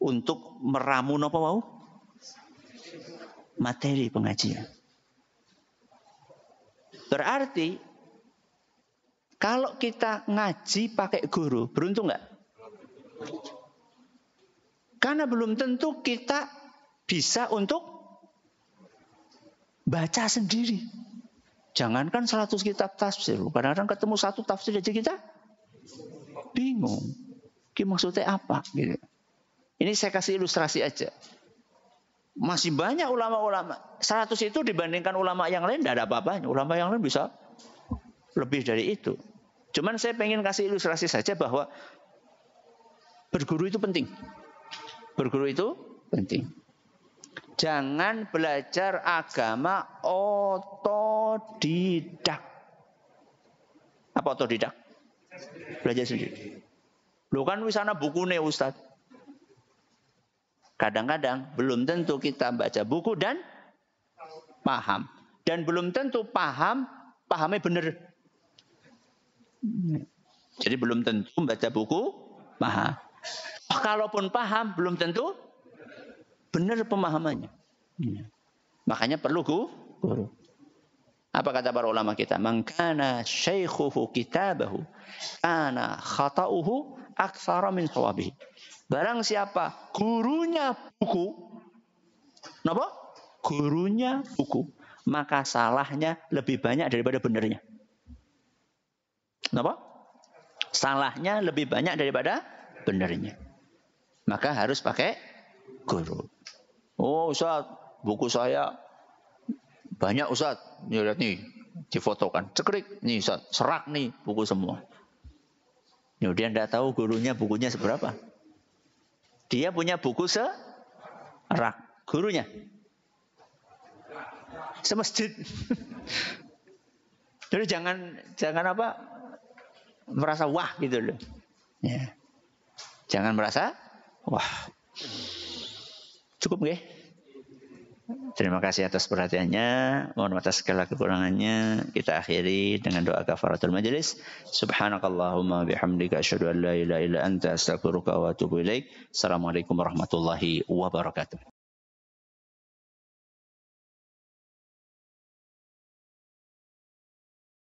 Untuk meramu apa mau? Materi pengajian. Berarti kalau kita ngaji pakai guru, beruntung nggak? Karena belum tentu kita bisa untuk baca sendiri. Jangankan 100 kitab tafsir, kadang-kadang ketemu satu tafsir aja kita bingung. Ini maksudnya apa? Gitu. Ini saya kasih ilustrasi aja. Masih banyak ulama-ulama. 100 itu dibandingkan ulama yang lain tidak ada apa-apanya. Ulama yang lain bisa lebih dari itu. Cuman saya pengen kasih ilustrasi saja bahwa berguru itu penting. Berguru itu penting. Jangan belajar agama otodidak. Apa otodidak? Belajar sendiri. Lu kan wisana bukunya Ustaz. Kadang-kadang belum tentu kita baca buku dan paham. Dan belum tentu pahamnya benar. Jadi belum tentu baca buku, paham. Kalaupun paham, belum tentu benar pemahamannya. Makanya perlu guru. Apa kata para ulama kita? Man kana syaikhuhu kitabahu, kana khata'uhu aktsara min shawabihi. Barang siapa gurunya buku, napa? Gurunya buku, maka salahnya lebih banyak daripada benernya. Napa? Salahnya lebih banyak daripada benernya. Maka harus pakai guru. Oh Ustaz, buku saya banyak Ustaz. Nih lihat nih, difotokan. Cekrik, nih Ustaz, serak nih buku semua. Kemudian tidak tahu gurunya bukunya seberapa. Dia punya buku serak. Gurunya semasjid. Jadi jangan apa merasa wah gitu loh. Ya. Jangan merasa wah. Cukup nggih? Terima kasih atas perhatiannya. Mohon maaf atas segala kekurangannya. Kita akhiri dengan doa kafaratul majelis. Subhanakallahumma bihamdika asyhadu an la ilaha illa anta astaghfiruka wa atubu ilaik. Assalamualaikum warahmatullahi wabarakatuh.